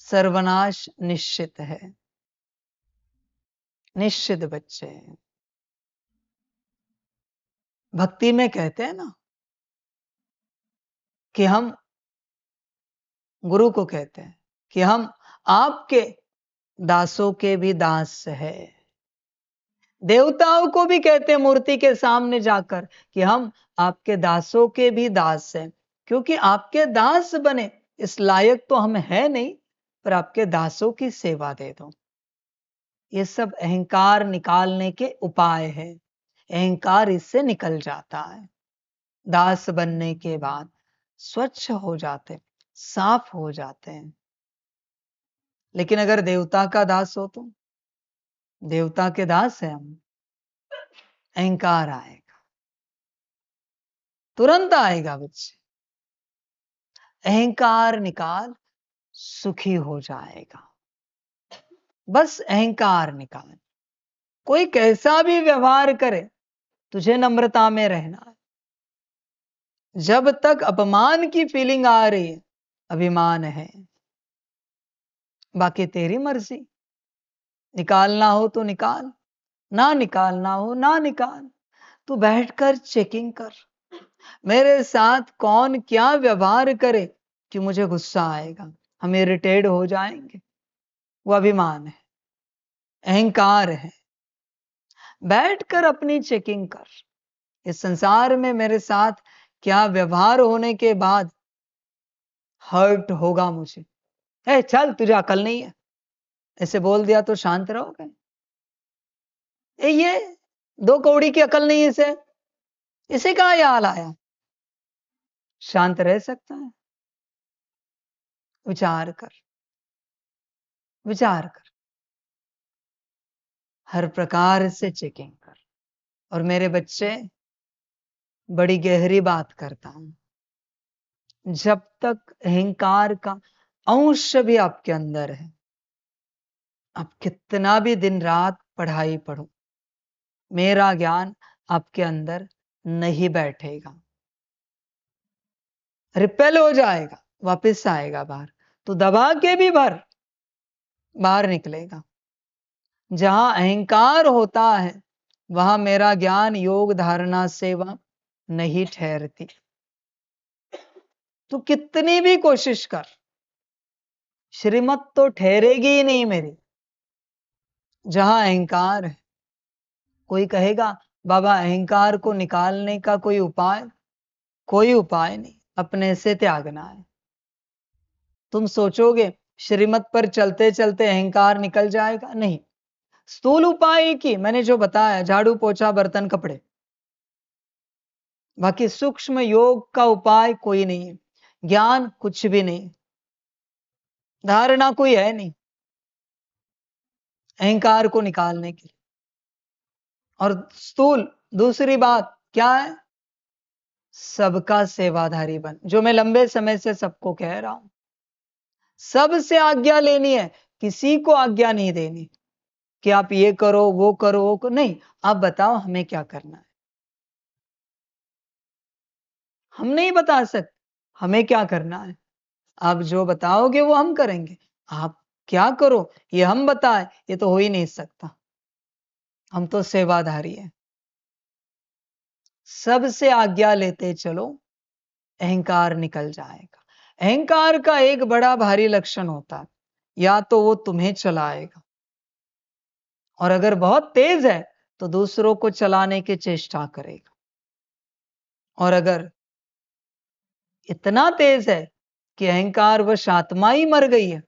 सर्वनाश निश्चित है, निश्चित बच्चे हैं। भक्ति में कहते हैं ना कि हम गुरु को कहते हैं कि हम आपके दासों के भी दास है। देवताओं को भी कहते हैं मूर्ति के सामने जाकर कि हम आपके दासों के भी दास हैं, क्योंकि आपके दास बने इस लायक तो हम है नहीं, पर आपके दासों की सेवा दे दो। ये सब अहंकार निकालने के उपाय है। अहंकार इससे निकल जाता है। दास बनने के बाद स्वच्छ हो जाते, साफ हो जाते हैं। लेकिन अगर देवता का दास हो तो, देवता के दास है हम, अहंकार आएगा, तुरंत आएगा बच्चे। अहंकार निकाल, सुखी हो जाएगा। बस अहंकार निकाल। कोई कैसा भी व्यवहार करे, तुझे नम्रता में रहना है। जब तक अपमान की फीलिंग आ रही है, अभिमान है। बाकी तेरी मर्जी, निकालना हो तो निकाल, ना निकालना हो ना निकाल। तू बैठकर चेकिंग कर, मेरे साथ कौन क्या व्यवहार करे कि मुझे गुस्सा आएगा, हम इरिटेट हो जाएंगे। वो अभिमान है, अहंकार है। बैठकर अपनी चेकिंग कर, इस संसार में मेरे साथ क्या व्यवहार होने के बाद हर्ट होगा मुझे। चल, तुझे अकल नहीं है, ऐसे बोल दिया तो शांत रहोगे? ये 2 कौड़ी की अकल नहीं है इसे कहा यह हाल आया? शांत रह सकता है? विचार कर, विचार कर, हर प्रकार से चेकिंग कर। और मेरे बच्चे, बड़ी गहरी बात करता हूं, जब तक अहंकार का अंश भी आपके अंदर है, आप कितना भी दिन रात पढ़ाई पढ़ो, मेरा ज्ञान आपके अंदर नहीं बैठेगा, रिपेल हो जाएगा, वापस आएगा बाहर। तो दबा के भी बाहर निकलेगा। जहां अहंकार होता है, वहां मेरा ज्ञान योग धारणा सेवा नहीं ठहरती। तो कितनी भी कोशिश कर, श्रीमत तो ठहरेगी ही नहीं मेरी, जहां अहंकार है। कोई कहेगा बाबा अहंकार को निकालने का कोई उपाय? कोई उपाय नहीं, अपने से त्यागना है। तुम सोचोगे श्रीमत पर चलते चलते अहंकार निकल जाएगा? नहीं। स्थूल उपाय की मैंने जो बताया, झाड़ू पोछा बर्तन कपड़े, बाकी सूक्ष्म योग का उपाय कोई नहीं है, ज्ञान कुछ भी नहीं, धारणा कोई है नहीं अहंकार को निकालने की। और स्थूल दूसरी बात क्या है? सबका सेवाधारी बन, जो मैं लंबे समय से सबको कह रहा हूं। सबसे आज्ञा लेनी है, किसी को आज्ञा नहीं देनी कि आप ये करो वो करो वो करो, नहीं। आप बताओ हमें क्या करना है, हम नहीं बता सकते हमें क्या करना है। आप जो बताओगे वो हम करेंगे। आप क्या करो ये हम बताए, ये तो हो ही नहीं सकता। हम तो सेवाधारी हैं। सबसे आज्ञा लेते चलो, अहंकार निकल जाएगा। अहंकार का एक बड़ा भारी लक्षण होता है, या तो वो तुम्हें चलाएगा, और अगर बहुत तेज है तो दूसरों को चलाने की चेष्टा करेगा, और अगर इतना तेज है कि अहंकार वश आत्मा ही मर गई है,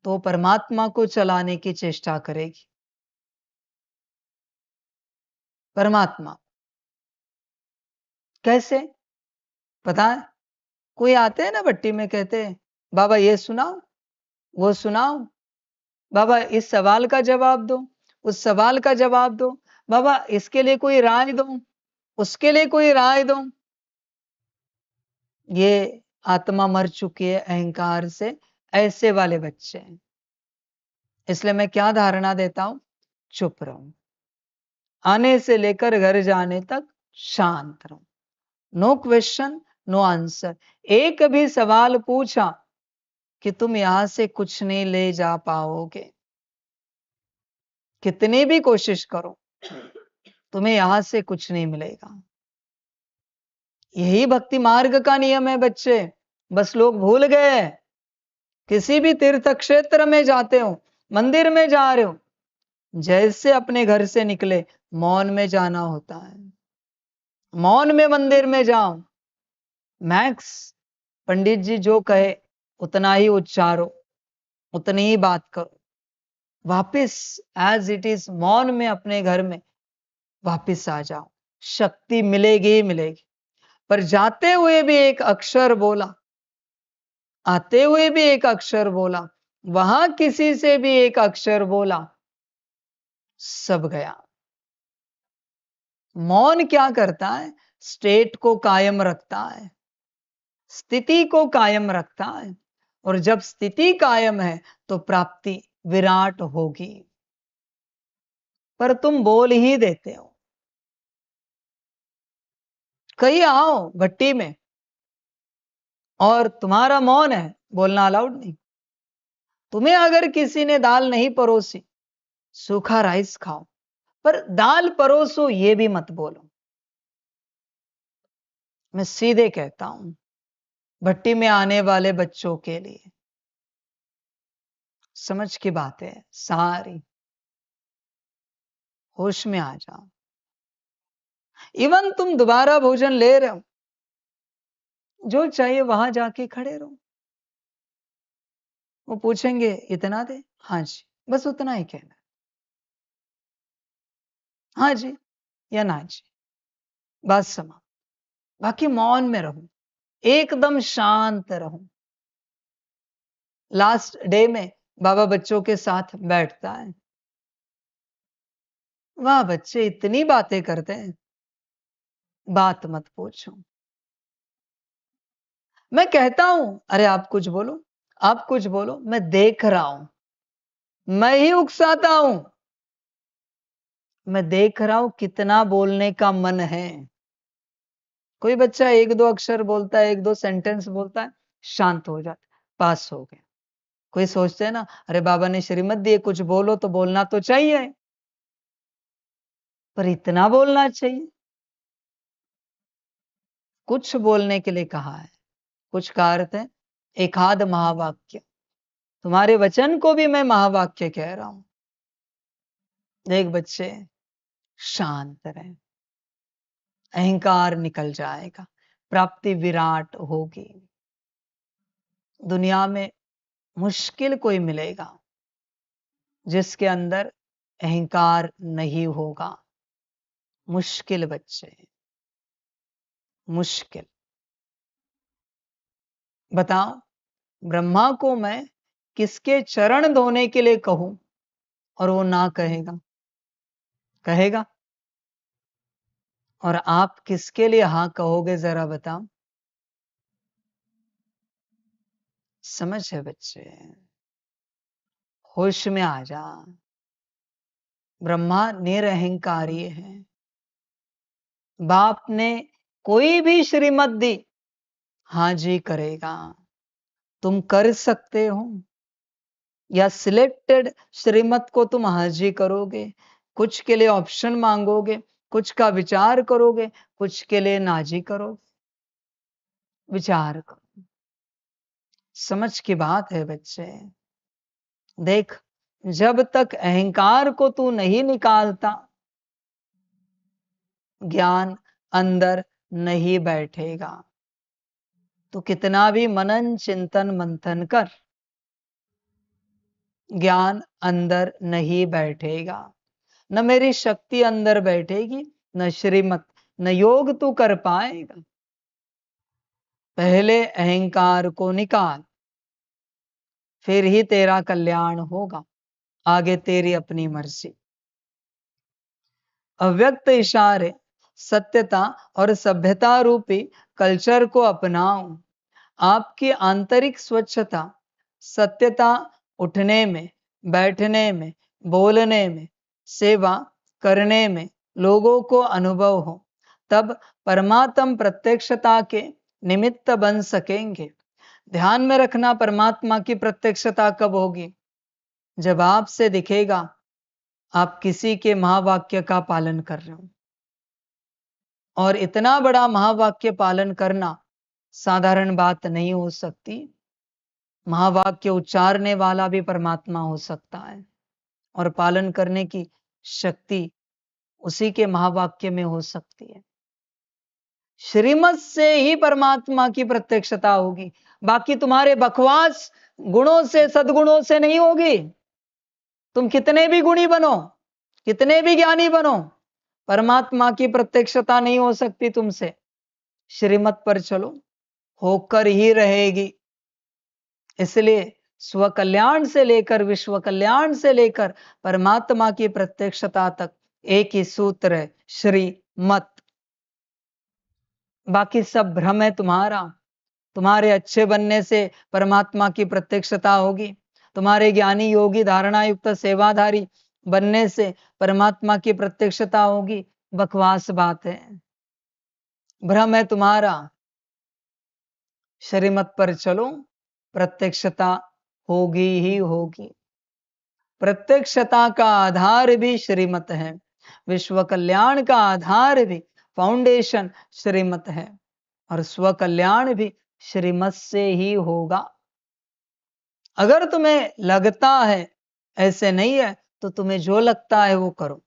तो परमात्मा को चलाने की चेष्टा करेगी। परमात्मा कैसे पता है? कोई आते हैं ना भट्टी में, कहते हैं बाबा ये सुनाओ वो सुनाओ, बाबा इस सवाल का जवाब दो, उस सवाल का जवाब दो, बाबा इसके लिए कोई राय दो, उसके लिए कोई राय दो। ये आत्मा मर चुकी है अहंकार से, ऐसे वाले बच्चे हैं। इसलिए मैं क्या धारणा देता हूं? चुप रहो, आने से लेकर घर जाने तक शांत रहो, नो क्वेश्चन नो आंसर। एक भी सवाल पूछा कि तुम यहां से कुछ नहीं ले जा पाओगे। कितनी भी कोशिश करो, तुम्हें यहां से कुछ नहीं मिलेगा। यही भक्ति मार्ग का नियम है बच्चे, बस लोग भूल गए। किसी भी तीर्थ क्षेत्र में जाते हो, मंदिर में जा रहे हो, जैसे अपने घर से निकले मौन में जाना होता है। मौन में मंदिर में जाओ, मैक्स पंडित जी जो कहे उतना ही उच्चारो, उतनी ही बात करो, वापिस एज इट इज मौन में अपने घर में वापिस आ जाओ, शक्ति मिलेगी ही मिलेगी। पर जाते हुए भी एक अक्षर बोला, आते हुए भी एक अक्षर बोला, वहां किसी से भी एक अक्षर बोला, सब गया। मौन क्या करता है? स्टेट को कायम रखता है, स्थिति को कायम रखता है। और जब स्थिति कायम है तो प्राप्ति विराट होगी। पर तुम बोल ही देते हो। कहीं आओ भट्टी में और तुम्हारा मौन है, बोलना अलाउड नहीं। तुम्हें अगर किसी ने दाल नहीं परोसी, सूखा राइस खाओ, पर दाल परोसो ये भी मत बोलो। मैं सीधे कहता हूं भट्टी में आने वाले बच्चों के लिए, समझ की बात है सारी, होश में आ जाओ। इवन तुम दोबारा भोजन ले रहे हो, जो चाहिए वहां जाके खड़े रहो। वो पूछेंगे इतना दे, हाँ जी, बस उतना ही कहना, हाँ जी या ना जी, बात समा। बाकी मौन में रहो, एकदम शांत रहो। लास्ट डे में बाबा बच्चों के साथ बैठता है, वाह बच्चे इतनी बातें करते हैं, बात मत पूछो। मैं कहता हूं अरे आप कुछ बोलो, आप कुछ बोलो, मैं देख रहा हूं, मैं ही उकसाता हूं। मैं देख रहा हूं कितना बोलने का मन है। कोई बच्चा एक दो अक्षर बोलता है, एक दो सेंटेंस बोलता है, शांत हो जाता, पास हो गया। कोई सोचते हैं ना, अरे बाबा ने श्रीमत दिए, कुछ बोलो तो बोलना तो चाहिए, पर इतना बोलना चाहिए? कुछ बोलने के लिए कहा है, कुछ का अर्थ है एकाध महावाक्य। तुम्हारे वचन को भी मैं महावाक्य कह रहा हूं। देख बच्चे, शांत रहे, अहंकार निकल जाएगा, प्राप्ति विराट होगी। दुनिया में मुश्किल कोई मिलेगा जिसके अंदर अहंकार नहीं होगा। मुश्किल बच्चे, मुश्किल। बताओ, ब्रह्मा को मैं किसके चरण धोने के लिए कहूं और वो ना कहेगा? कहेगा? और आप किसके लिए हां कहोगे जरा बताओ? समझ है बच्चे, होश में आ जा। ब्रह्मा निरअहंकारी है। बाप ने कोई भी श्रीमत दी, हाँ जी करेगा। तुम कर सकते हो या सिलेक्टेड श्रीमत को तुम हाँ जी करोगे, कुछ के लिए ऑप्शन मांगोगे, कुछ का विचार करोगे, कुछ के लिए ना जी करोगे। विचार करो, समझ की बात है बच्चे। देख, जब तक अहंकार को तू नहीं निकालता, ज्ञान अंदर नहीं बैठेगा। तो कितना भी मनन चिंतन मंथन कर, ज्ञान अंदर नहीं बैठेगा। न मेरी शक्ति अंदर बैठेगी, न श्रीमत, न योग तू कर पाएगा। पहले अहंकार को निकाल, फिर ही तेरा कल्याण होगा। आगे तेरी अपनी मर्जी। अव्यक्त इशारे, सत्यता और सभ्यता रूपी कल्चर को अपनाओ। आपकी आंतरिक स्वच्छता, सत्यता, उठने में, बैठने में, बोलने में, सेवा करने में लोगों को अनुभव हो, तब परमात्म प्रत्यक्षता के निमित्त बन सकेंगे। ध्यान में रखना, परमात्मा की प्रत्यक्षता कब होगी? जब आपसे दिखेगा आप किसी के महावाक्य का पालन कर रहे हो। और इतना बड़ा महावाक्य पालन करना साधारण बात नहीं हो सकती। महावाक्य उच्चारने वाला भी परमात्मा हो सकता है और पालन करने की शक्ति उसी के महावाक्य में हो सकती है। श्रीमत से ही परमात्मा की प्रत्यक्षता होगी, बाकी तुम्हारे बकवास गुणों से, सद्गुणों से नहीं होगी। तुम कितने भी गुणी बनो, कितने भी ज्ञानी बनो, परमात्मा की प्रत्यक्षता नहीं हो सकती तुमसे। श्रीमत पर चलो, होकर ही रहेगी। इसलिए स्व कल्याण से लेकर विश्व कल्याण से लेकर परमात्मा की प्रत्यक्षता तक एक ही सूत्र है, श्रीमत। बाकी सब भ्रम है तुम्हारा। तुम्हारे अच्छे बनने से परमात्मा की प्रत्यक्षता होगी, तुम्हारे ज्ञानी योगी धारणा युक्त सेवाधारी बनने से परमात्मा की प्रत्यक्षता होगी, बकवास बात है, भ्रम है तुम्हारा। श्रीमत पर चलो, प्रत्यक्षता होगी ही होगी। प्रत्यक्षता का आधार भी श्रीमत है, विश्व कल्याण का आधार भी, फाउंडेशन श्रीमत है, और स्व कल्याण भी श्रीमत से ही होगा। अगर तुम्हें लगता है ऐसे नहीं है तो तुम्हें जो लगता है वो करो,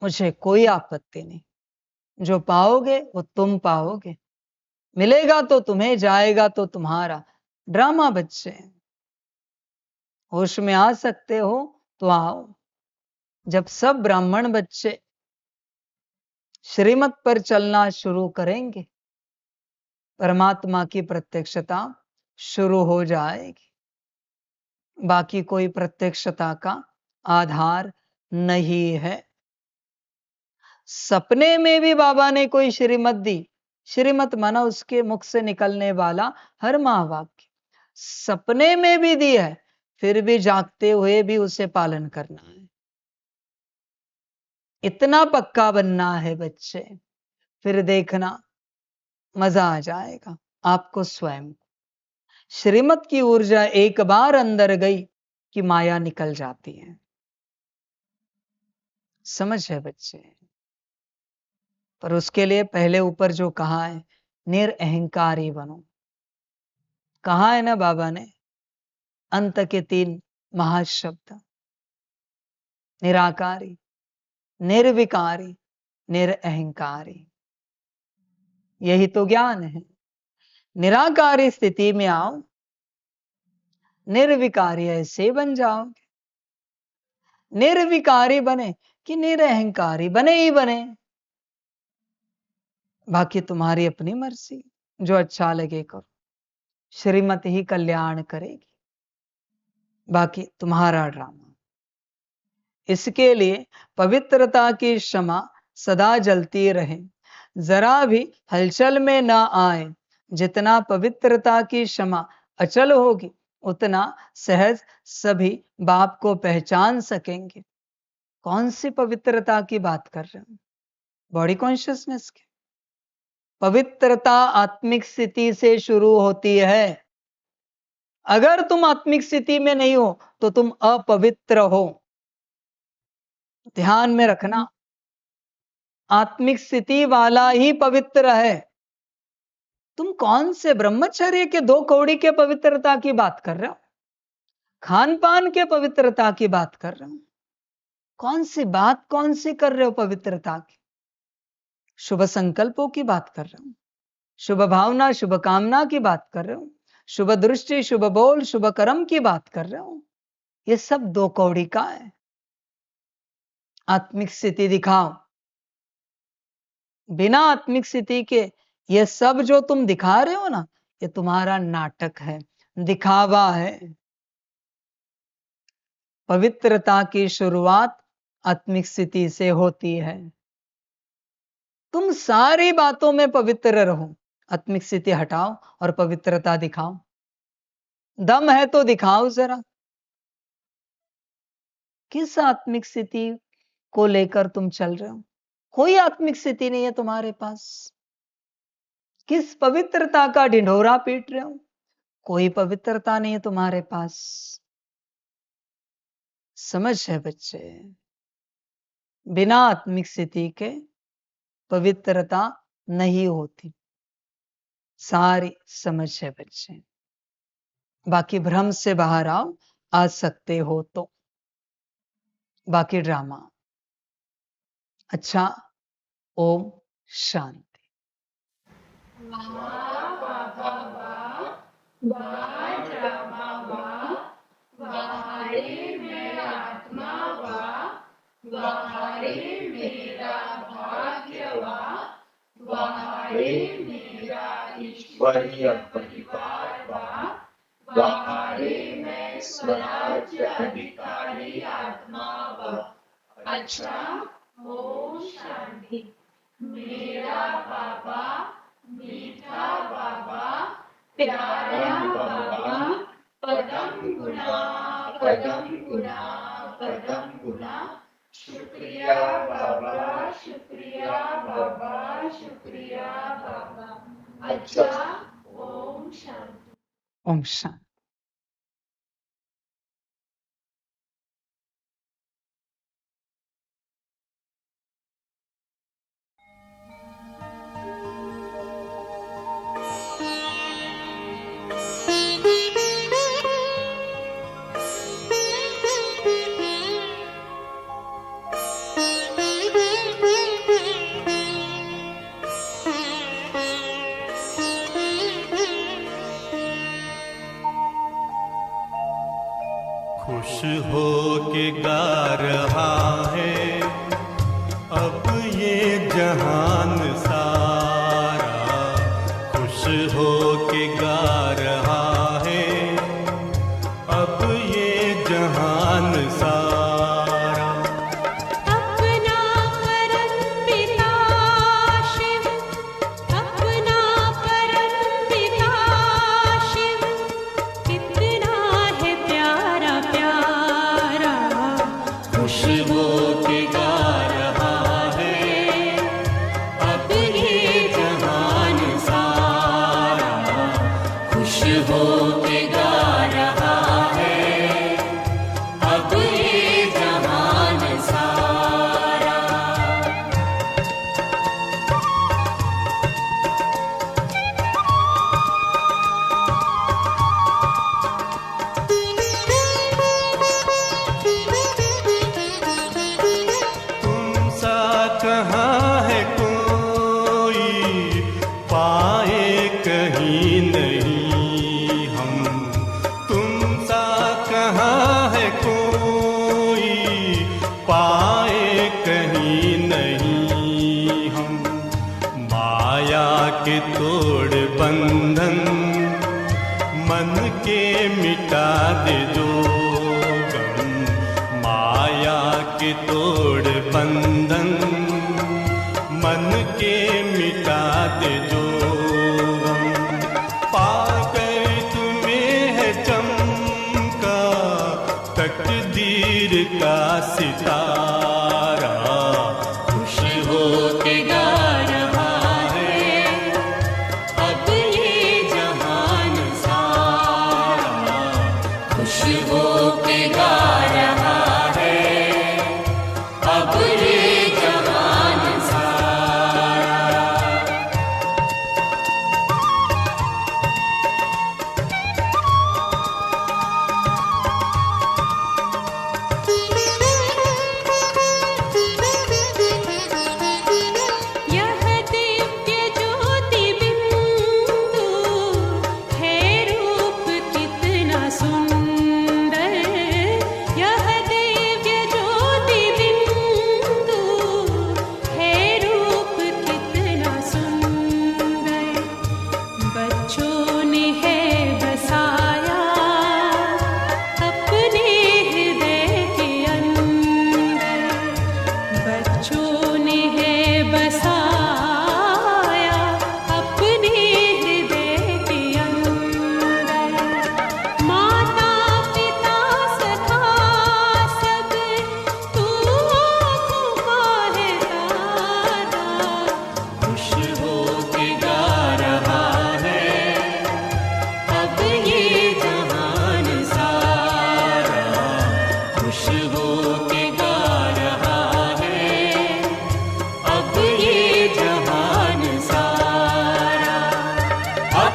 मुझे कोई आपत्ति नहीं। जो पाओगे वो तुम पाओगे, मिलेगा तो तुम्हें, जाएगा तो तुम्हारा। ड्रामा बच्चे, होश में आ सकते हो तो आओ। जब सब ब्राह्मण बच्चे श्रीमत पर चलना शुरू करेंगे, परमात्मा की प्रत्यक्षता शुरू हो जाएगी। बाकी कोई प्रत्यक्षता का आधार नहीं है। सपने में भी बाबा ने कोई श्रीमत दी। श्रीमत माना उसके मुख से निकलने वाला हर महावाक्य। सपने में भी दी है, फिर भी जागते हुए भी उसे पालन करना है। इतना पक्का बनना है बच्चे, फिर देखना मजा आ जाएगा आपको स्वयं। श्रीमत की ऊर्जा एक बार अंदर गई कि माया निकल जाती है। समझ है बच्चे? पर उसके लिए पहले ऊपर जो कहा है, निरअहंकारी बनो। कहा है ना बाबा ने, अंत के 3 महाशब्द, निराकारी, निर्विकारी, निरअहंकारी। यही तो ज्ञान है। निराकारी स्थिति में आओ, निर्विकारी ऐसे बन जाओगे। निर्विकारी बने कि निरअहंकारी बने ही बने, बाकी तुम्हारी अपनी मर्जी, जो अच्छा लगे करो। श्रीमत ही कल्याण करेगी, बाकी तुम्हारा ड्रामा। इसके लिए पवित्रता की क्षमा सदा जलती रहे, जरा भी हलचल में ना आए। जितना पवित्रता की क्षमा अचल होगी, उतना सहज सभी बाप को पहचान सकेंगे। कौन सी पवित्रता की बात कर रहे हो? बॉडी कॉन्शियसनेस की पवित्रता आत्मिक स्थिति से शुरू होती है। अगर तुम आत्मिक स्थिति में नहीं हो तो तुम अपवित्र हो। ध्यान में रखना, आत्मिक स्थिति वाला ही पवित्र है। तुम कौन से ब्रह्मचर्य के 2 कौड़ी के पवित्रता की बात कर रहे हो? खान पान के पवित्रता की बात कर रहे हो? कौन सी बात कौन सी कर रहे हो पवित्रता की? शुभ संकल्पों की बात कर रहे हो, शुभ भावना शुभ कामना की बात कर रहे हो, शुभ दृष्टि शुभ बोल शुभ कर्म की बात कर रहे हो। ये सब 2 कौड़ी का है। आत्मिक स्थिति दिखाओ। बिना आत्मिक स्थिति के ये सब जो तुम दिखा रहे हो ना, ये तुम्हारा नाटक है, दिखावा है। पवित्रता की शुरुआत आत्मिक स्थिति से होती है। तुम सारी बातों में पवित्र रहो, आत्मिक स्थिति हटाओ और पवित्रता दिखाओ। दम है तो दिखाओ जरा। किस आत्मिक स्थिति को लेकर तुम चल रहे हो? कोई आत्मिक स्थिति नहीं है तुम्हारे पास। किस पवित्रता का ढिंढोरा पीट रहे हो? कोई पवित्रता नहीं है तुम्हारे पास। समझ है बच्चे, बिना आत्मिक स्थिति के पवित्रता नहीं होती। सारी समझ है बच्चे। बाकी भ्रम से बाहर आओ, आ सकते हो तो। बाकी ड्रामा। अच्छा, ओम शांति। ईश्वरीय परिवार बाहरे में स्वराज्य अधिकारी आत्मा व। अच्छा, ओम शांति। मेरा बाबा, मीठा बाबा, प्यारा बाबा, पदम गुना, पदम गुना, पदम गुना। शुक्रिया बाबा, शुक्रिया बाबा, शुक्रिया बाबा। अच्छा, ओम शांति। ओम शांति। खुश हो के गा रहा है अब ये जहान सारा, खुश हो के गा रहा है अब ये जहान सारा। अपना परम पिता शिव, अपना परम पिता शिव, कितना है प्यारा प्यारा। खुश हो के गा रहा है अब ये जहान सारा, खुश हो के गा रहा है अब ये जहान सारा। तुम सा कहाँ है कोई, पाए कहीं नहीं हम। तुम सा कहाँ है कोई, पाए कहीं नहीं हम। माया के तोड़ बंधन मन के मिटा दे जो गम। माया के तोड़ बंधन मन के मिटा दे जो गम। पाकर तुम्हें है चमका तकदीर का सितारा। खुश हो के गा रहा है अब ये जहान सारा, खुश हो के गा रहा है अब ये जहान सारा।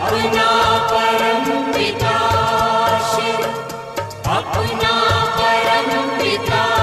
अपना परम पिता शिव, अपना परम पिता